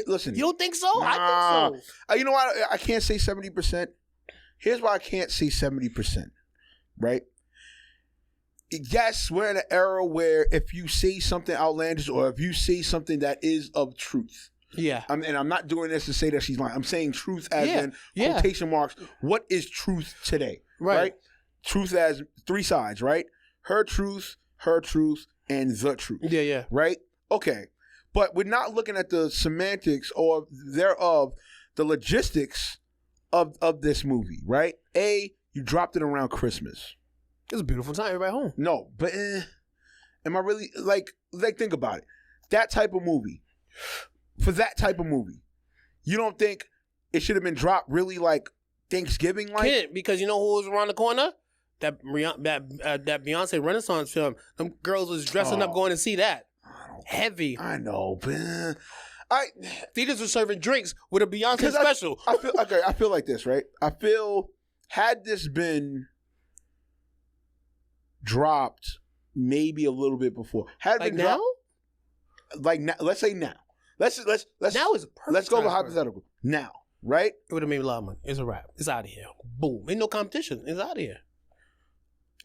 Speaker 1: Listen.
Speaker 2: You don't think so? I think so.
Speaker 1: You know why I can't say 70%? Here's why I can't say 70%. right? Yes, we're in an era where if you say something outlandish or if you say something that is of truth,
Speaker 2: yeah.
Speaker 1: And I'm not doing this to say that she's lying. I'm saying truth as in quotation marks. What is truth today? Right? Truth as three sides, right? Her truth, and the truth.
Speaker 2: Yeah, yeah.
Speaker 1: Right? Okay. But we're not looking at the semantics or thereof, the logistics of this movie, right? You dropped it around Christmas.
Speaker 2: It was a beautiful time. Everybody home.
Speaker 1: No, but am I really like think about it? That type of movie, for that type of movie, you don't think it should have been dropped really like Thanksgiving like?
Speaker 2: Kid, because you know who was around the corner? That Beyonce Renaissance film. Them girls was dressing up going to see that. Heavy.
Speaker 1: I know, man.
Speaker 2: Theaters were serving drinks with a Beyonce special.
Speaker 1: I feel like this, right? I feel had this been dropped maybe a little bit before. Had
Speaker 2: like
Speaker 1: been
Speaker 2: now?
Speaker 1: Like now, let's say now. Let's
Speaker 2: now is a perfect.
Speaker 1: Let's go with hypothetical. Now, right?
Speaker 2: It would have made a lot of money. It's a wrap. It's out of here. Boom. Ain't no competition. It's out of here.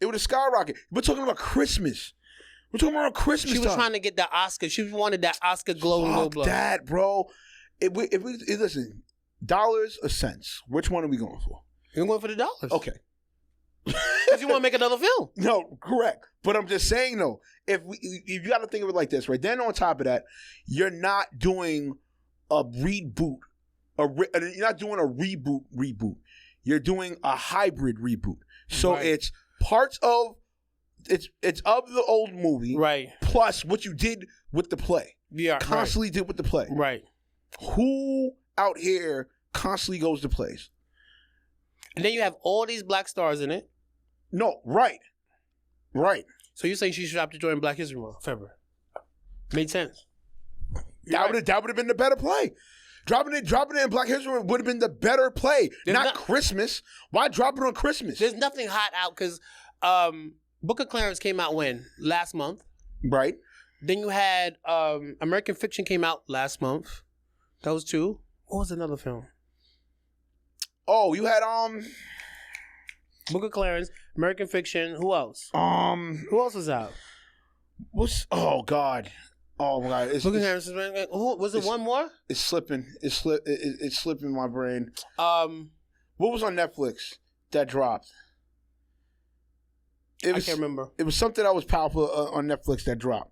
Speaker 1: It would have skyrocketed. We're talking about Christmas. We're talking about Christmas.
Speaker 2: She was trying to get the Oscar. She wanted that Oscar glow.
Speaker 1: Fuck that, bro. If we listen, dollars or cents, which one are we going for?
Speaker 2: You're going for the dollars.
Speaker 1: Okay.
Speaker 2: Because you want to make another film.
Speaker 1: No, correct. But I'm just saying though, if you got to think of it like this, right? Then on top of that, you're not doing a reboot. You're not doing a reboot. You're doing a hybrid reboot. So it's parts of it's of the old movie,
Speaker 2: right? Plus
Speaker 1: what you did with the play.
Speaker 2: Yeah,
Speaker 1: constantly did with the play.
Speaker 2: Right.
Speaker 1: Who out here constantly goes to plays?
Speaker 2: And then you have all these black stars in it.
Speaker 1: No, right.
Speaker 2: So you're saying she should have to join Black History Month, February? Made sense.
Speaker 1: That would have been the better play. Dropping it in Black History Month would have been the better play. Not Christmas. Why drop it on Christmas?
Speaker 2: There's nothing hot out because Book of Clarence came out when? Last month.
Speaker 1: Right.
Speaker 2: Then you had American Fiction came out last month. Those two. What was another film?
Speaker 1: Oh, you had
Speaker 2: Book of Clarence, American Fiction. Who else? Who else was out?
Speaker 1: Oh God. Book of
Speaker 2: Clarence. Was it one more?
Speaker 1: It's slipping. It's slipping my brain. What was on Netflix that dropped?
Speaker 2: I can't remember.
Speaker 1: It was something that was powerful on Netflix that dropped.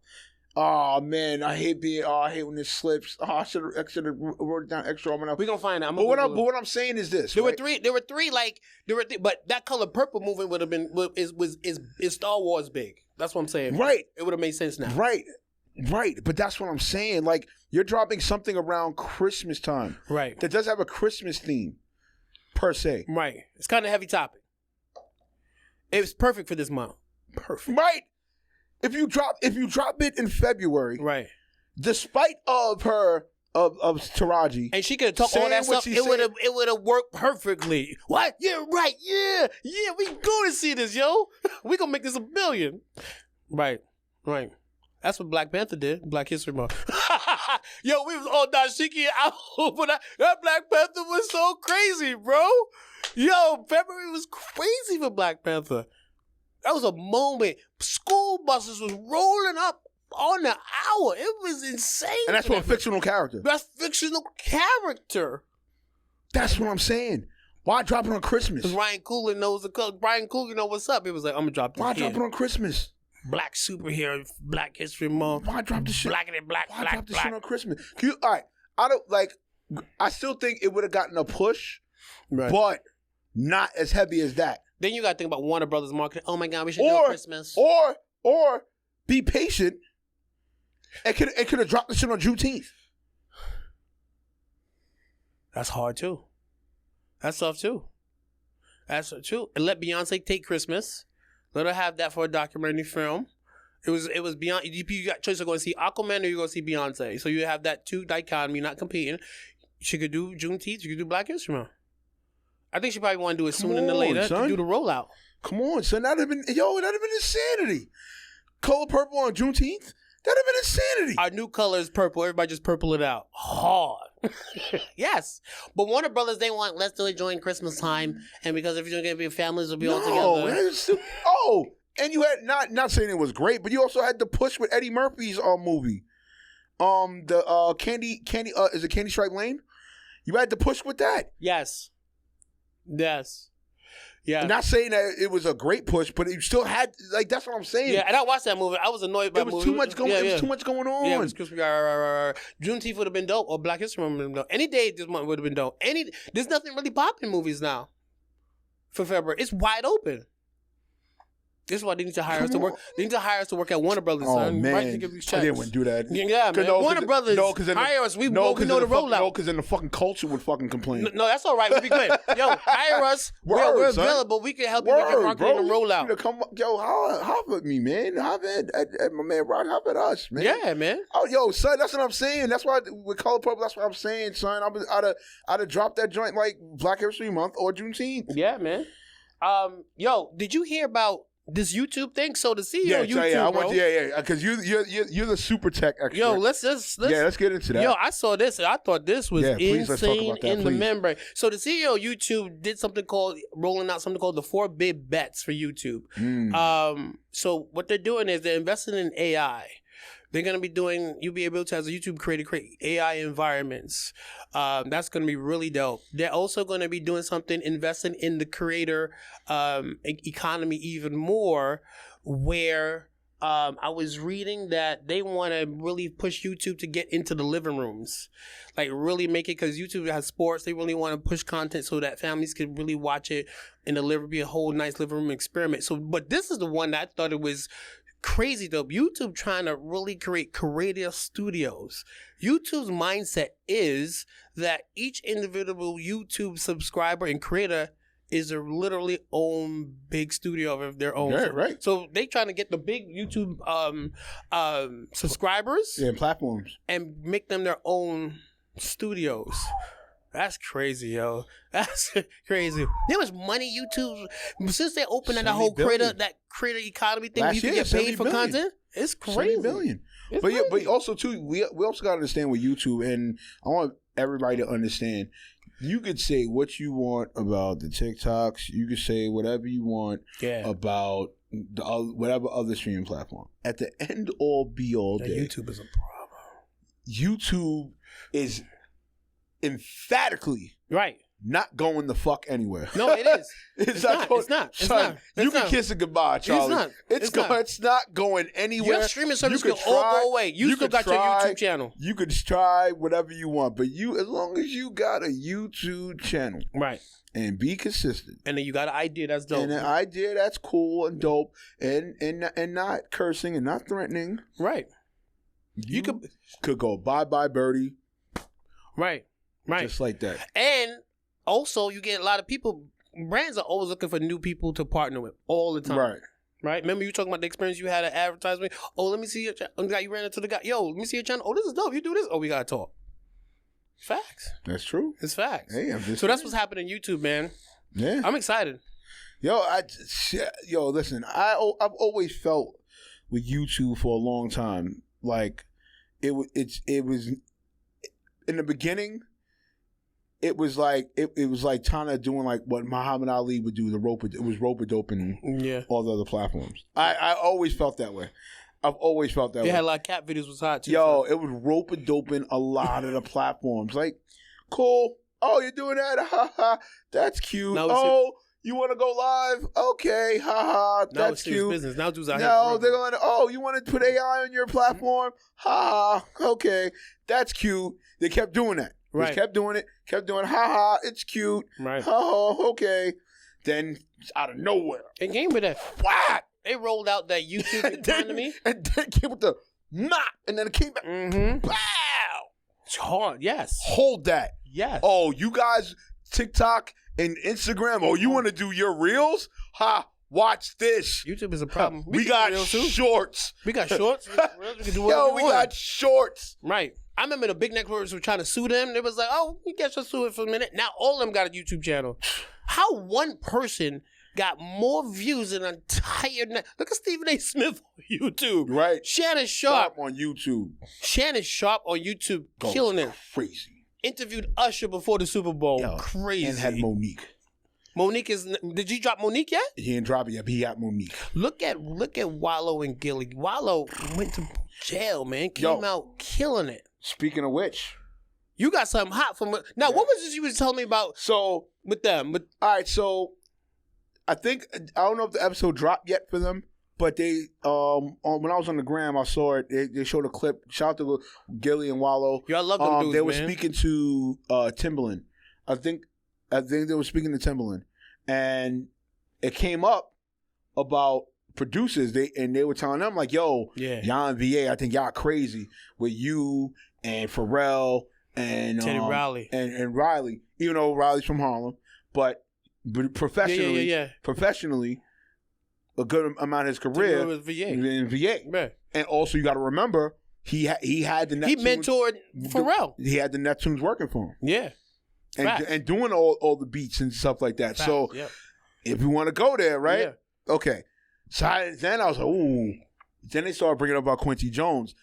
Speaker 1: Oh man, I hate when it slips. Oh, I should have wrote it down extra.
Speaker 2: We're gonna find out.
Speaker 1: But what I'm saying is this.
Speaker 2: There were three. But that color purple movement would have been is Star Wars big. That's what I'm saying.
Speaker 1: Right.
Speaker 2: It would have made sense now.
Speaker 1: Right. But that's what I'm saying. Like you're dropping something around Christmas time.
Speaker 2: Right.
Speaker 1: That does have a Christmas theme, per se.
Speaker 2: Right. It's kind of a heavy topic. It was perfect for this month. Perfect.
Speaker 1: Right. If you drop it in February,
Speaker 2: right?
Speaker 1: Despite of her of Taraji,
Speaker 2: and she could talk all that stuff, it would have worked perfectly. What? Yeah, right. Yeah. We going to see this, yo. We gonna make this $1 billion. Right. That's what Black Panther did. Black History Month. Yo, we was all dashiki out, but that Black Panther was so crazy, bro. Yo, February was crazy for Black Panther. That was a moment. School buses was rolling up on the hour. It was insane.
Speaker 1: And that's for a fictional character.
Speaker 2: That's fictional character.
Speaker 1: That's what I'm saying. Why drop it on Christmas?
Speaker 2: Because Ryan Coogler knows Ryan Coogler know what's up. He was like, I'm gonna drop this.
Speaker 1: Why drop it on Christmas?
Speaker 2: Black superhero, Black History Month.
Speaker 1: Why drop this shit?
Speaker 2: Why
Speaker 1: drop this shit on Christmas? All right. I still think it would have gotten a push, but not as heavy as that.
Speaker 2: Then you got to think about Warner Brothers marketing. Oh my God, we should do Christmas.
Speaker 1: Or be patient and could have dropped the shit on Juneteenth.
Speaker 2: That's hard too. That's tough too. And let Beyonce take Christmas. Let her have that for a documentary film. It was Beyonce. You got choice of going to see Aquaman or you going to see Beyonce. So you have that two dichotomy, not competing. She could do Juneteenth. She could do Black History Month. I think she probably want to do it sooner than later to do the rollout.
Speaker 1: Come on, son. That'd have been insanity. Color purple on Juneteenth. That'd have been insanity.
Speaker 2: Our new color is purple. Everybody just purple it out. Hard. Yes. But Warner Brothers, they want, let's do it during Christmas time. And because if you're going to be families, will be all together.
Speaker 1: And you had, not saying it was great, but you also had the push with Eddie Murphy's movie. The Candy, is it Candy Stripe Lane? You had the push with that.
Speaker 2: Yes. Yeah.
Speaker 1: I'm not saying that it was a great push, but you still had, like, that's what I'm saying.
Speaker 2: Yeah, and I watched that movie. I was annoyed by the movie.
Speaker 1: It was too much going on.
Speaker 2: Yeah, it was Christmas. Juneteenth would have been dope, or Black History Month would have been dope. Any day this month would have been dope. There's nothing really popping movies now for February. It's wide open. This is why they need to hire us to work. They need to hire us to work at Warner Brothers. Son.
Speaker 1: Man,
Speaker 2: right? To give these checks.
Speaker 1: I didn't do that.
Speaker 2: Yeah, man. Warner Brothers, hire us. We know the rollout.
Speaker 1: No, because then the fucking culture would fucking complain.
Speaker 2: No, that's all right. We'll be good. Yo, hire us. We're available. We can help you with your marketing and rollout.
Speaker 1: Holler at me, man. Holler at my man Rock. Holler at us, man.
Speaker 2: Yeah, man.
Speaker 1: Oh, yo, son, that's what I'm saying. That's why with Color Purple, that's what I'm saying, son. I'd have dropped that joint like Black History Month or Juneteenth.
Speaker 2: Yeah, man. Yo, did you hear about this YouTube thing? So the CEO of YouTube,
Speaker 1: because you're the super tech expert.
Speaker 2: Yo, let's
Speaker 1: get into that.
Speaker 2: Yo, I saw this and I thought this was insane in the membrane. So the CEO of YouTube did rolling out something called the 4 big bets for YouTube. So what they're doing is they're investing in AI. They're going to be you'll be able to, as a YouTube creator, create AI environments. That's going to be really dope. They're also going to be doing something, investing in the creator economy even more, where I was reading that they want to really push YouTube to get into the living rooms. Like really make it, because YouTube has sports. They really want to push content so that families can really watch it in the living room, be a whole nice living room experiment. So, but this is the one that I thought it was crazy though. YouTube trying to really create creative studios. YouTube's mindset is that each individual YouTube subscriber and creator is a literally own big studio of their own.
Speaker 1: Yeah, right.
Speaker 2: So they trying to get the big YouTube subscribers
Speaker 1: and platforms
Speaker 2: and make them their own studios. That's crazy, yo. That's crazy. There was money YouTube since they opened that whole creator economy thing. You can get paid for content. It's crazy. $70 billion.
Speaker 1: But also too, we also got to understand with YouTube, and I want everybody to understand. You could say what you want about the TikToks. You could say whatever you want about the whatever other streaming platform. At the end all be all day,
Speaker 2: YouTube is a problem.
Speaker 1: YouTube is emphatically not going the fuck anywhere.
Speaker 2: No, it is.
Speaker 1: It's not. You can kiss it goodbye, Charlie. It's not going anywhere.
Speaker 2: Your streaming service can all go away. You still got your YouTube channel.
Speaker 1: You could try whatever you want, but as long as you got a YouTube channel,
Speaker 2: right,
Speaker 1: and be consistent,
Speaker 2: and then you got an idea that's dope,
Speaker 1: and an idea that's cool and dope, and not cursing and not threatening,
Speaker 2: right?
Speaker 1: You could go bye birdie,
Speaker 2: right,
Speaker 1: just like that,
Speaker 2: and also, you get a lot of people. Brands are always looking for new people to partner with all the time. Right? Remember you talking about the experience you had at advertisement? Oh, let me see your channel. You ran into the guy. Yo, let me see your channel. Oh, this is dope. You do this. Oh, we got to talk. Facts.
Speaker 1: That's true.
Speaker 2: It's facts.
Speaker 1: Hey,
Speaker 2: so that's what's happening on YouTube, man.
Speaker 1: Yeah.
Speaker 2: I'm excited.
Speaker 1: Listen, I've always felt with YouTube for a long time, like it was in the beginning. It was like trying to doing like what Muhammad Ali would do. It was rope-a-dope and all the other platforms. I always felt that way. I've always felt that way.
Speaker 2: They had a lot of cat videos was hot too.
Speaker 1: Yo, it was rope-a-doping a lot of the platforms. Like, cool. Oh, you're doing that? Ha ha. That's cute. You want to go live? Okay. Ha ha. That's cute.
Speaker 2: Business. Now dudes out
Speaker 1: here. They're going. Oh, you want to put AI on your platform? Ha ha. Okay. That's cute. They kept doing that.
Speaker 2: Right.
Speaker 1: Kept doing it. Kept doing, ha-ha, it's cute.
Speaker 2: Right.
Speaker 1: Ha-ha, okay. Then, out of nowhere.
Speaker 2: It came with that.
Speaker 1: What?
Speaker 2: They rolled out that YouTube economy.
Speaker 1: And then it came with the knock. And then it came back.
Speaker 2: Mm-hmm.
Speaker 1: Wow.
Speaker 2: It's hard, yes.
Speaker 1: Hold that.
Speaker 2: Yes.
Speaker 1: Oh, you guys, TikTok and Instagram, you want to do your reels? Ha, watch this.
Speaker 2: YouTube is a problem.
Speaker 1: We got shorts.
Speaker 2: We got shorts. We can do
Speaker 1: we got shorts.
Speaker 2: Right. I remember the big networks were trying to sue them. They was like, we guess we'll sue it for a minute. Now all of them got a YouTube channel. How one person got more views than an entire night. Look at Stephen A. Smith on YouTube.
Speaker 1: Right.
Speaker 2: Shannon Sharp
Speaker 1: on YouTube.
Speaker 2: Shannon Sharp on YouTube, killing it.
Speaker 1: Crazy.
Speaker 2: Interviewed Usher before the Super Bowl.
Speaker 1: Yo,
Speaker 2: crazy.
Speaker 1: And had Monique.
Speaker 2: Monique is. Did you drop Monique yet?
Speaker 1: He didn't drop it yet, but he got Monique.
Speaker 2: Look at Wallo and Gillie. Wallo went to jail, man. Came out killing it.
Speaker 1: Speaking of which,
Speaker 2: you got something hot from now. What was this you was telling me about?
Speaker 1: So
Speaker 2: with them, but
Speaker 1: all right. So I don't know if the episode dropped yet for them, but they when I was on the gram, I saw it. They showed a clip. Shout out to Gillie and Wallo.
Speaker 2: Yeah, I love them dudes,
Speaker 1: They were
Speaker 2: man.
Speaker 1: speaking to Timberland. I think they were speaking to Timberland, and it came up about producers. They were telling them like, "Yo, y'all and VA, I think y'all crazy with you and Pharrell and
Speaker 2: Teddy Riley
Speaker 1: and Riley, even though Riley's from Harlem, but professionally, professionally, a good amount of his career
Speaker 2: was VA.
Speaker 1: in VA,
Speaker 2: Man.
Speaker 1: and also you got to remember he had the Neptunes,
Speaker 2: he mentored Pharrell.
Speaker 1: He had the Neptunes working for him.
Speaker 2: Yeah.
Speaker 1: And doing all the beats and stuff like that.
Speaker 2: Facts.
Speaker 1: So if you want to go there, right? Yeah. Okay. So then I was like, ooh. Then they started bringing up about Quincy Jones,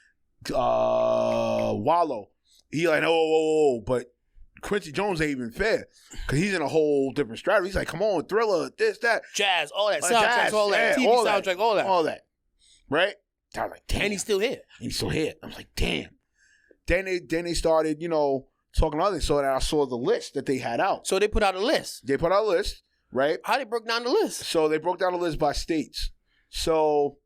Speaker 1: Wallo. He like, oh, but Quincy Jones ain't even fair because he's in a whole different strategy. He's like, come on, Thriller, this, that,
Speaker 2: jazz, all that, soundtracks,
Speaker 1: jazz,
Speaker 2: all that, TV
Speaker 1: all
Speaker 2: soundtrack,
Speaker 1: that,
Speaker 2: all that,
Speaker 1: right? I was like, damn.
Speaker 2: And he's still here.
Speaker 1: I was like, damn. Then they started, talking about it. So I saw the list that they had out.
Speaker 2: So they put out a list.
Speaker 1: Right?
Speaker 2: How they broke down the list?
Speaker 1: So they broke down the list by states. So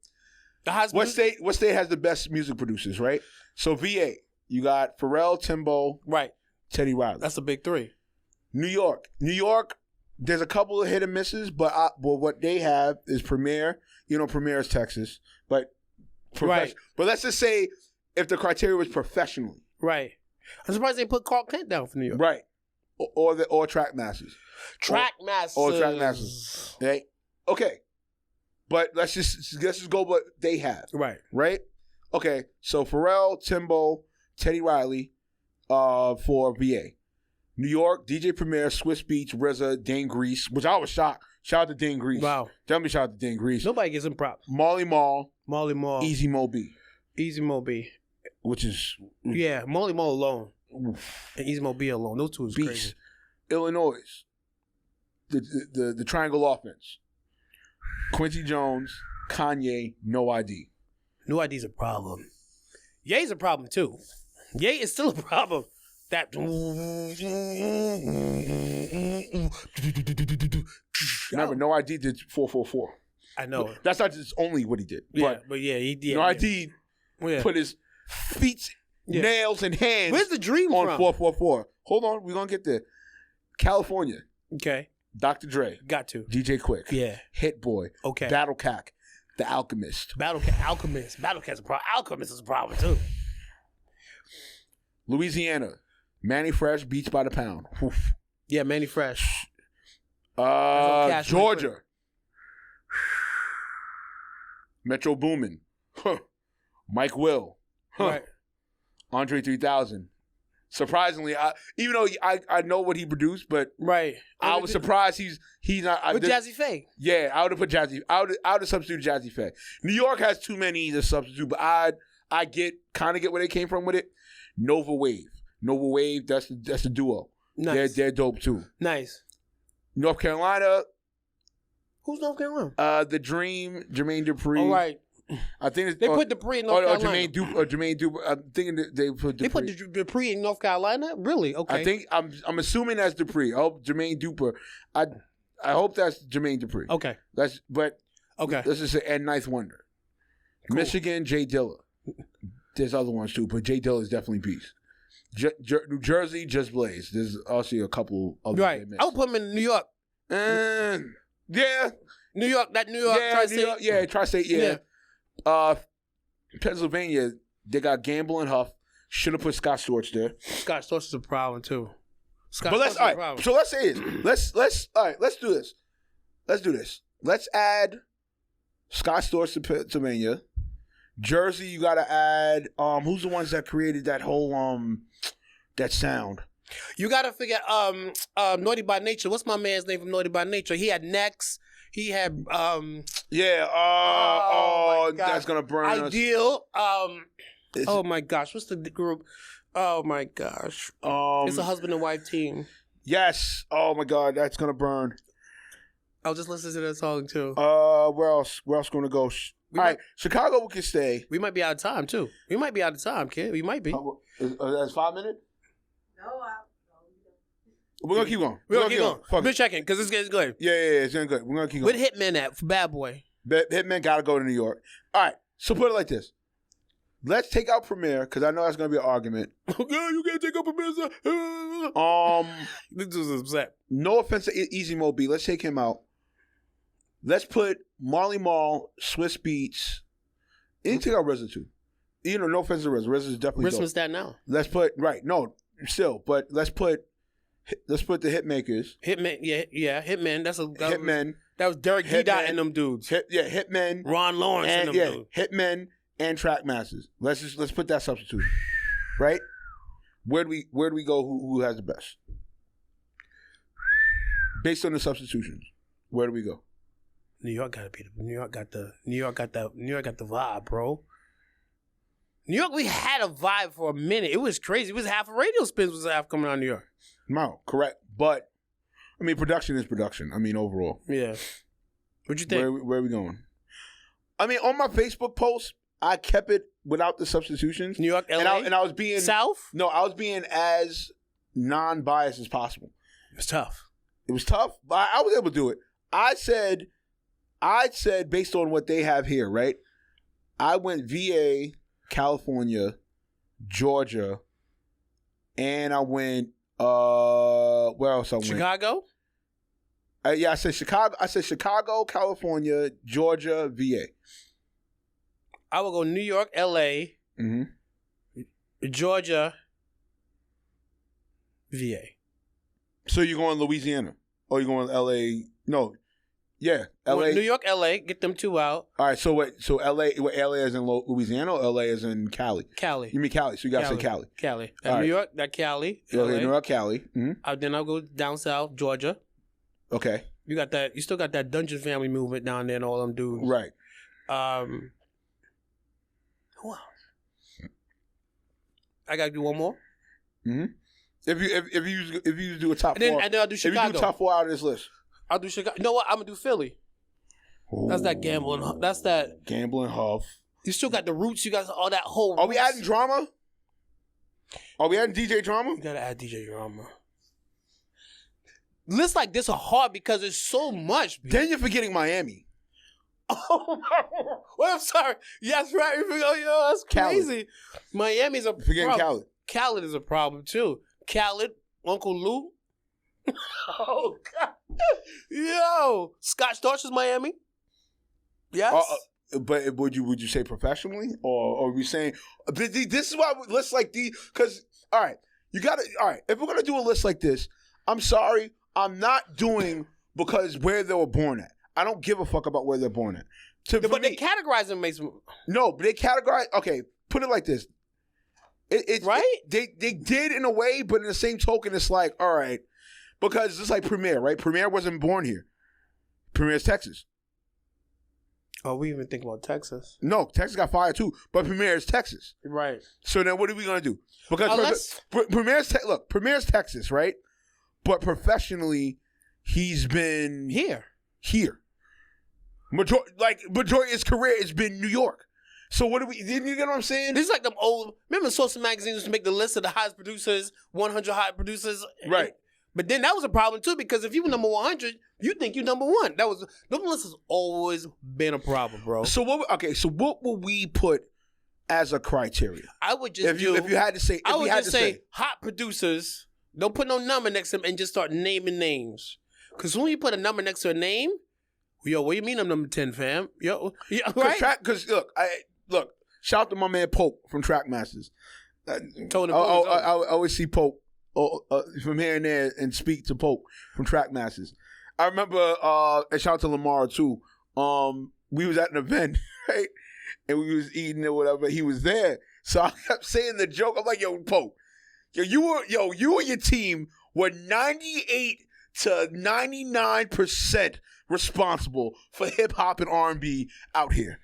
Speaker 1: what state has the best music producers, right? So VA, you got Pharrell, Timbo,
Speaker 2: right,
Speaker 1: Teddy Riley.
Speaker 2: That's a big three.
Speaker 1: New York, there's a couple of hit and misses, but what they have is Premier. Premier is Texas, but
Speaker 2: right.
Speaker 1: But let's just say if the criteria was professionally,
Speaker 2: right. I'm surprised they put Clark Kent down for New York.
Speaker 1: Right. Or Track Masters.
Speaker 2: Track
Speaker 1: Masters. Right. Okay. But let's just go what they have.
Speaker 2: Right.
Speaker 1: Right? Okay. So Pharrell, Timbo, Teddy Riley for VA. New York, DJ Premier, Swiss Beats, RZA, Dane Grease, which I was shocked. Shout out to Dane Grease.
Speaker 2: Wow.
Speaker 1: Definitely shout out to Dane Grease.
Speaker 2: Nobody gives him props.
Speaker 1: Molly Mall.
Speaker 2: Easy Mo B.
Speaker 1: Which is...
Speaker 2: Yeah, Molly Mo alone. Oof. And Easy Mo B alone. Those two is
Speaker 1: Beast.
Speaker 2: crazy.
Speaker 1: Illinois. The Triangle Offense. Quincy Jones, Kanye, No ID.
Speaker 2: No ID's a problem. Ye's a problem too. Ye is still a problem. That
Speaker 1: remember, No ID did 444.
Speaker 2: I know.
Speaker 1: That's not just only what he did.
Speaker 2: Yeah, but he did.
Speaker 1: No ID put his feet, nails, and hands.
Speaker 2: Where's the dream
Speaker 1: on
Speaker 2: from?
Speaker 1: 444. Hold on, we're gonna get there. California.
Speaker 2: Okay.
Speaker 1: Dr. Dre.
Speaker 2: Got to.
Speaker 1: DJ Quick.
Speaker 2: Yeah.
Speaker 1: Hit Boy.
Speaker 2: Okay.
Speaker 1: Battle Cac. The Alchemist.
Speaker 2: Alchemist. Battle Cat's a problem. Alchemist is a problem too.
Speaker 1: Louisiana. Manny Fresh, Beats by the Pound. Oof.
Speaker 2: Yeah, Manny Fresh.
Speaker 1: Georgia. Metro Boomin. Huh. Mike Will. Huh.
Speaker 2: Right.
Speaker 1: Andre 3000. Surprisingly, even though I know what he produced, but
Speaker 2: right,
Speaker 1: I was surprised he's not
Speaker 2: with Jazzy Faye.
Speaker 1: Yeah, I would have put Jazzy. I would have substituted Jazzy Faye. New York has too many to substitute, but I kind of get where they came from with it. Nova Wave, that's the duo.
Speaker 2: Nice.
Speaker 1: They're dope too.
Speaker 2: Nice.
Speaker 1: North Carolina.
Speaker 2: Who's North Carolina?
Speaker 1: The Dream, Jermaine Dupri.
Speaker 2: All right.
Speaker 1: I think
Speaker 2: they put Dupree in North Carolina.
Speaker 1: Jermaine Dupri. I'm thinking that they put Dupree.
Speaker 2: They put Dupree in North Carolina? Really? Okay.
Speaker 1: I think I'm assuming that's Dupree. I hope Jermaine Dupri. I hope that's Jermaine Dupri.
Speaker 2: Okay.
Speaker 1: Let's just say and Ninth Wonder. Cool. Michigan, Jay Dilla. There's other ones too, but Jay Dilla is definitely beast. New Jersey, Just Blaze. There's also a couple of
Speaker 2: right. I would put him in New York.
Speaker 1: Yeah.
Speaker 2: New York, Tri-State.
Speaker 1: Yeah, Tri-State, yeah. Pennsylvania, they got Gamble and Huff. Should have put Scott Storch there.
Speaker 2: Scott Storch is a problem too.
Speaker 1: So let's say it. Let's do this. Let's do this. Let's add Scott Storch to Pennsylvania. Jersey, you gotta add who's the ones that created that whole that sound?
Speaker 2: You gotta figure Naughty by Nature. What's my man's name from Naughty by Nature? He had Next. He had
Speaker 1: Yeah.
Speaker 2: my gosh.
Speaker 1: That's gonna burn us.
Speaker 2: Ideal. Oh my gosh, what's the group? Oh my gosh. It's a husband and wife team.
Speaker 1: Yes. Oh my God, that's gonna burn.
Speaker 2: I'll just listen to that song too.
Speaker 1: Where else? Where else gonna go? All right, Chicago, we can stay.
Speaker 2: We might be out of time too. We might be out of time, kid. We might be.
Speaker 1: That's 5 minutes.
Speaker 3: No,
Speaker 1: We're gonna keep going.
Speaker 2: We're gonna keep going.
Speaker 1: Fuck
Speaker 2: We're
Speaker 1: it.
Speaker 2: checking because it's getting good.
Speaker 1: Yeah, it's getting good. We're gonna keep going.
Speaker 2: Where Hitman at for Bad Boy?
Speaker 1: Hitman gotta go to New York. All right, so put it like this. Let's take out Premier because I know that's gonna be an argument.
Speaker 2: Yeah, you can't take up Premier. This is upset.
Speaker 1: No offense to Easy Mo B. Let's take him out. Let's put Marley Marl, Swiss Beats. And take out RZA too. You know, no offense to RZA. RZA is definitely dope.
Speaker 2: Christmas that now.
Speaker 1: Let's put but let's put the Hitmakers.
Speaker 2: Hitman, yeah, Hitman.
Speaker 1: Hitmen.
Speaker 2: That was Derek D. Dot and them dudes.
Speaker 1: Hitmen.
Speaker 2: Ron Lawrence and them dudes.
Speaker 1: Hitmen and Track Masters. Let's put that substitution, right? Where do we go? Who has the best? Based on the substitutions, where do we go?
Speaker 2: New York got the vibe, bro. New York, we had a vibe for a minute. It was crazy. It was half of radio spins was half coming out of New York.
Speaker 1: No, correct. But I mean, production is production. I mean, overall.
Speaker 2: Yeah. What'd you think?
Speaker 1: Where are we going? I mean, on my Facebook post, I kept it without the substitutions.
Speaker 2: New York, LA,
Speaker 1: and I was being
Speaker 2: South.
Speaker 1: No, I was being as non-biased as possible.
Speaker 2: It was tough.
Speaker 1: It was tough, but I was able to do it. I said based on what they have here, right? I went VA, California, Georgia, and I went where else I went?
Speaker 2: Chicago?
Speaker 1: Yeah, I said Chicago. I said Chicago, California, Georgia, VA.
Speaker 2: I will go New York, LA, Georgia, VA.
Speaker 1: So you're going Louisiana? Or you're going LA? No. Yeah, LA.
Speaker 2: New York, LA, get them two out.
Speaker 1: All right, so wait, so LA is in Louisiana or LA is in Cali?
Speaker 2: Cali.
Speaker 1: You mean Cali, so you got to say Cali.
Speaker 2: Cali.
Speaker 1: All right.
Speaker 2: New York, that Cali.
Speaker 1: Okay, New York, Cali. Mm-hmm.
Speaker 2: Then I'll go down south, Georgia.
Speaker 1: Okay.
Speaker 2: You still got that Dungeon Family movement down there and all them dudes.
Speaker 1: Right.
Speaker 2: Who else? I got to do one more?
Speaker 1: Mm-hmm. If you do a top four.
Speaker 2: And then I'll do Chicago.
Speaker 1: If you do top 4 out of this list.
Speaker 2: I'll do Chicago. You know what? I'm going to do Philly.
Speaker 1: Ooh.
Speaker 2: That's that gambling. That's that.
Speaker 1: Gambling Huff.
Speaker 2: You still got the roots. You got all that whole.
Speaker 1: Are we adding drama? Are we adding DJ drama?
Speaker 2: You got to add DJ drama. Lists like this are hard because there's so much.
Speaker 1: Then you're forgetting Miami.
Speaker 2: Oh, well, I'm sorry. Yes, right. Yo, that's crazy. Miami's a
Speaker 1: Forgetting
Speaker 2: problem.
Speaker 1: Khaled.
Speaker 2: Khaled is a problem, too. Khaled, Uncle Lou. Oh, God. Yo. Scott Storch is Miami. Yes.
Speaker 1: But would you say professionally? Or are we saying... This is why lists like these... Because, all right, if we're going to do a list like this, I'm sorry, I'm not doing because where they were born at. I don't give a fuck about where they're born at.
Speaker 2: But they categorize them makes them...
Speaker 1: No, but they categorize... Okay, put it like this.
Speaker 2: Right?
Speaker 1: They did in a way, but in the same token, it's like, all right, because it's like Premier, right? Premier wasn't born here. Premier's Texas.
Speaker 2: Oh, we even think about Texas.
Speaker 1: No, Texas got fired too, but Premier is Texas.
Speaker 2: Right.
Speaker 1: So then what are we going to do? Because Premier's Texas, right? But professionally, he's been
Speaker 2: here.
Speaker 1: Majority of his career has been New York. So what do we? Didn't you get what I'm saying?
Speaker 2: This is like them old. Remember, Source Magazine used to make the list of the hottest producers, 100 hot producers,
Speaker 1: right?
Speaker 2: But then that was a problem too because if you were number 100, you think you number one. Those lists has always been a problem, bro.
Speaker 1: So what will we put as a criteria?
Speaker 2: I would just
Speaker 1: if you had to say,
Speaker 2: hot producers. Don't put no number next to them and just start naming names. Because when you put a number next to a name, yo, what do you mean I'm number 10, fam? Yo, yeah, right?
Speaker 1: Because look, shout out to my man Pope from Track Masters. I always see Pope from here and there and speak to Pope from Track Masters. I remember, and shout out to Lamar too. We was at an event, right? And we was eating or whatever. He was there. So I kept saying the joke. I'm like, yo, Pope. You and your team were 98 to 99% responsible for hip hop and R&B out here.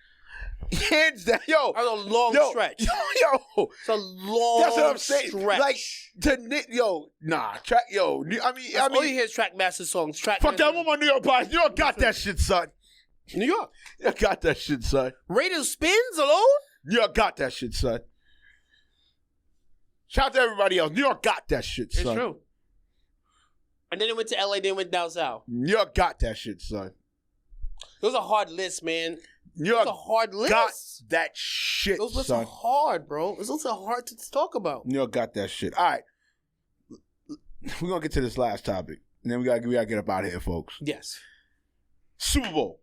Speaker 1: Hands down, yo.
Speaker 2: That's a long stretch.
Speaker 1: Yo.
Speaker 2: It's a long
Speaker 1: That's what I'm saying.
Speaker 2: stretch.
Speaker 1: Like, track, yo. I mean,
Speaker 2: all you hear is Trackmaster songs.
Speaker 1: Fuck that, I want my New York bias. New York got that shit, son.
Speaker 2: New York.
Speaker 1: You got that shit, son.
Speaker 2: Radio Spins alone?
Speaker 1: New York got that shit, son. Shout out to everybody else. New York got that shit, son.
Speaker 2: It's true. And then it went to LA, then it went down south.
Speaker 1: New York got that shit, son.
Speaker 2: It was a hard list, man.
Speaker 1: New York
Speaker 2: a hard list.
Speaker 1: got that shit,
Speaker 2: Those lists
Speaker 1: son.
Speaker 2: are hard, bro. Those lists are hard to talk about.
Speaker 1: New York got that shit. All right. We're going to get to this last topic. And then we gotta get up out of here, folks.
Speaker 2: Yes.
Speaker 1: Super Bowl.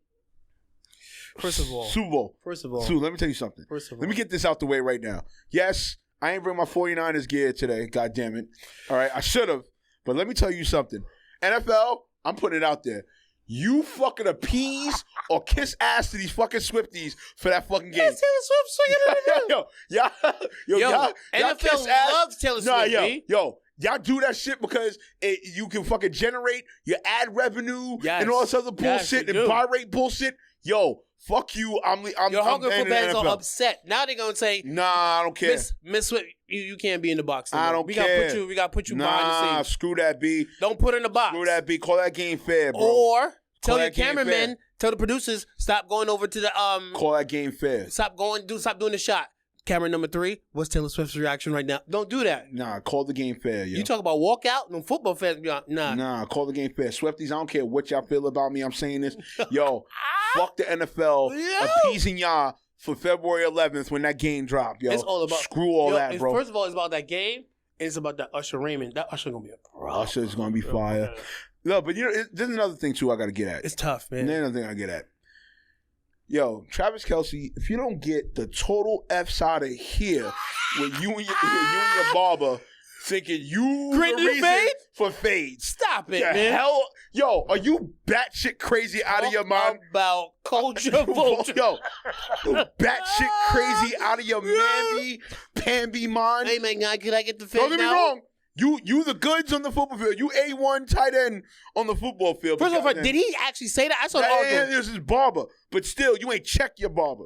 Speaker 2: First of all.
Speaker 1: Super Bowl. Sue, let me tell you something. Let me get this out the way right now. Yes, I ain't bring my 49ers gear today. God damn it. All right, I should have. But let me tell you something. NFL, I'm putting it out there. You fucking appease or kiss ass to these fucking Swifties for that fucking game.
Speaker 2: Yes, Taylor Swift
Speaker 1: y'all
Speaker 2: NFL
Speaker 1: kiss ass.
Speaker 2: loves Taylor Swift.
Speaker 1: Y'all do that shit because you can fucking generate your ad revenue and all this other bullshit and buy rate bullshit. Yo, fuck you.
Speaker 2: Your Hunger for fans are upset. Now they're gonna say,
Speaker 1: nah, I don't care.
Speaker 2: Miss Swift, you can't be in the box anymore.
Speaker 1: I don't care.
Speaker 2: We gotta put you behind the scenes.
Speaker 1: Screw that, B.
Speaker 2: Don't put her in the box.
Speaker 1: Screw that, B. Call that game fair, bro.
Speaker 2: Or tell your cameramen, tell the producers, stop going over to the
Speaker 1: Call that game fair.
Speaker 2: Stop doing the shot. Camera number 3. What's Taylor Swift's reaction right now? Don't do that.
Speaker 1: Nah, call the game fair, yo.
Speaker 2: You talk about walkout and football fans.
Speaker 1: Nah, call the game fair. Swifties, I don't care what y'all feel about me. I'm saying this. Yo, fuck the NFL appeasing y'all for February 11th when that game dropped, yo.
Speaker 2: It's all about
Speaker 1: screw all that, bro.
Speaker 2: First of all, it's about that game. And it's about that Usher Raymond. That Usher gonna be a problem.
Speaker 1: Usher's gonna be fire. No, but you know, there's another thing too I gotta get at.
Speaker 2: It's tough, man.
Speaker 1: There's another thing I get at. Yo, Travis Kelce, if you don't get the total F's out of here with you and your barber thinking you the reason for fades.
Speaker 2: Stop it,
Speaker 1: man. Hell, yo, are you batshit crazy out of your mind?
Speaker 2: About culture vulture.
Speaker 1: Yo, you batshit crazy out of your Pamby mind?
Speaker 2: Hey, man, can I get the fade now?
Speaker 1: Don't get me wrong. You the goods on the football field. You A1 tight end on the football field.
Speaker 2: First of all, did he actually say that? I saw the article.
Speaker 1: This is barber. But still, you ain't check your barber.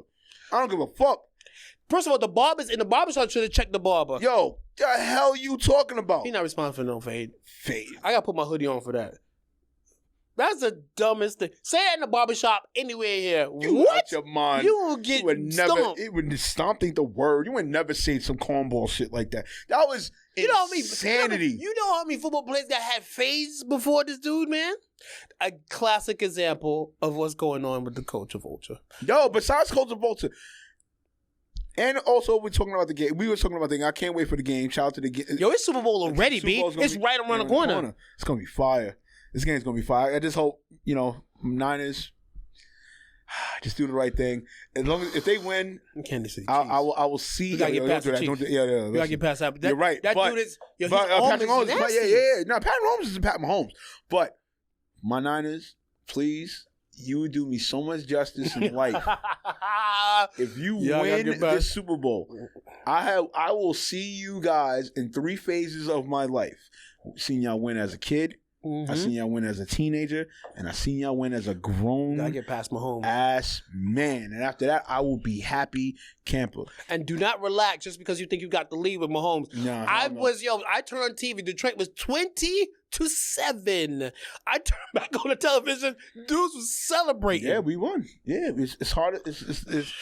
Speaker 1: I don't give a fuck.
Speaker 2: First of all, the barbers in the barbershop should have checked the barber.
Speaker 1: Yo, the hell you talking about?
Speaker 2: He not responsible for no fade.
Speaker 1: Fade.
Speaker 2: I gotta put my hoodie on for that. That's the dumbest thing. Say it in the barbershop anywhere here.
Speaker 1: You out your mind.
Speaker 2: You will get stomped.
Speaker 1: It would stomp ain't the word. You would never say some cornball shit like that. That was insanity.
Speaker 2: You know how many football players that had fades before this dude, man? A classic example of what's going on with the culture vulture.
Speaker 1: Yo, besides culture vulture, and also we're talking about the game. We were talking about the game. I can't wait for the game. Shout out to the game.
Speaker 2: Yo, it's Super Bowl already, B. It's right around the corner.
Speaker 1: It's gonna be fire. This game's gonna be fire. I just hope, Niners just do the right thing. As long as if they win, I will see.
Speaker 2: We gotta get past that. We gotta get past that.
Speaker 1: You're right.
Speaker 2: That dude is. Patrick
Speaker 1: Mahomes. No, Patrick Mahomes isn't Pat Mahomes. But my Niners, please, you do me so much justice in life. If you win this Super Bowl, I will see you guys in 3 phases of my life. Seeing y'all win as a kid. I seen y'all win as a teenager, and I seen y'all win as a grown
Speaker 2: gotta get past Mahomes
Speaker 1: ass man. And after that, I will be happy camper.
Speaker 2: And do not relax just because you think you got the lead with Mahomes. I turned on TV. Detroit was 20-7. I turned back on the television. Dudes was celebrating.
Speaker 1: Yeah, we won. Yeah, it's hard. It's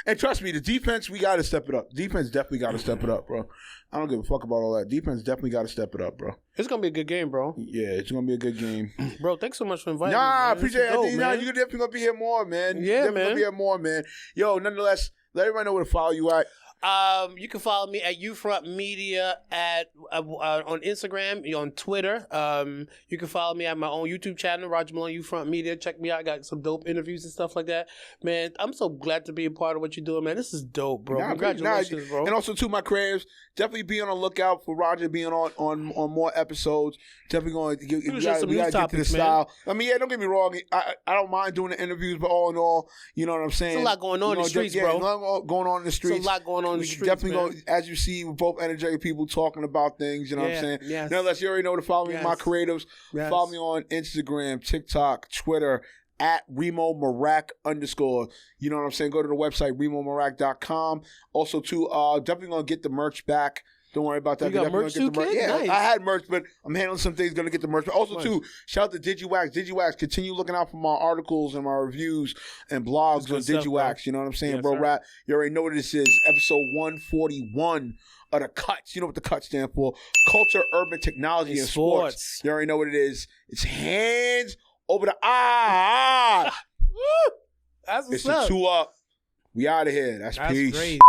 Speaker 1: and trust me, the defense, we got to step it up. Defense definitely got to step it up, bro. I don't give a fuck about all that. Defense definitely got to step it up, bro.
Speaker 2: It's going to be a good game, bro.
Speaker 1: Yeah, it's going to be a good game.
Speaker 2: Bro, thanks so much for inviting me.
Speaker 1: I appreciate it. You're definitely going to be here more, man.
Speaker 2: Yeah,
Speaker 1: definitely going to be here more, man. Yo, nonetheless, let everybody know where to follow you at.
Speaker 2: You can follow me at Ufront Media on Instagram, on Twitter. You can follow me at my own YouTube channel, Roger Maloney Ufront Media. Check me out. I got some dope interviews and stuff like that. Man, I'm so glad to be a part of what you're doing, man. This is dope, bro. Congratulations, bro.
Speaker 1: And also, too, my creatives, definitely be on the lookout for Roger being on more episodes. Definitely going to get to the style. I mean, yeah, don't get me wrong. I don't mind doing the interviews, but all in all, you know what I'm saying?
Speaker 2: There's a lot going on in the streets, bro.
Speaker 1: Going on in the streets.
Speaker 2: There's a lot going on
Speaker 1: we
Speaker 2: the streets,
Speaker 1: definitely
Speaker 2: man.
Speaker 1: going, as you see, we're both energetic people talking about things, you know what I'm saying?
Speaker 2: Yes.
Speaker 1: Nonetheless, you already know to follow me on my creatives.
Speaker 2: Yes.
Speaker 1: Follow me on Instagram, TikTok, Twitter, at Reemo Meerak _. You know what I'm saying? Go to the website, reemomeerak.com. Also, too, definitely going to get the merch back. Don't worry about that.
Speaker 2: You got merch too, kid?
Speaker 1: Yeah,
Speaker 2: Nice.
Speaker 1: I had merch, but I'm handling some things. Going to get the merch. But also, too, shout out to DigiWax. DigiWax, continue looking out for my articles and my reviews and blogs on DigiWax. You know what I'm saying, bro? Rap. You already know what this is. Episode 141 of the Cuts. You know what the Cuts stand for? Culture, urban technology, and sports. You already know what it is. It's hands over the eyes.
Speaker 2: That's what's
Speaker 1: it's
Speaker 2: up.
Speaker 1: the 2 up. We out of here. That's peace.
Speaker 2: Great.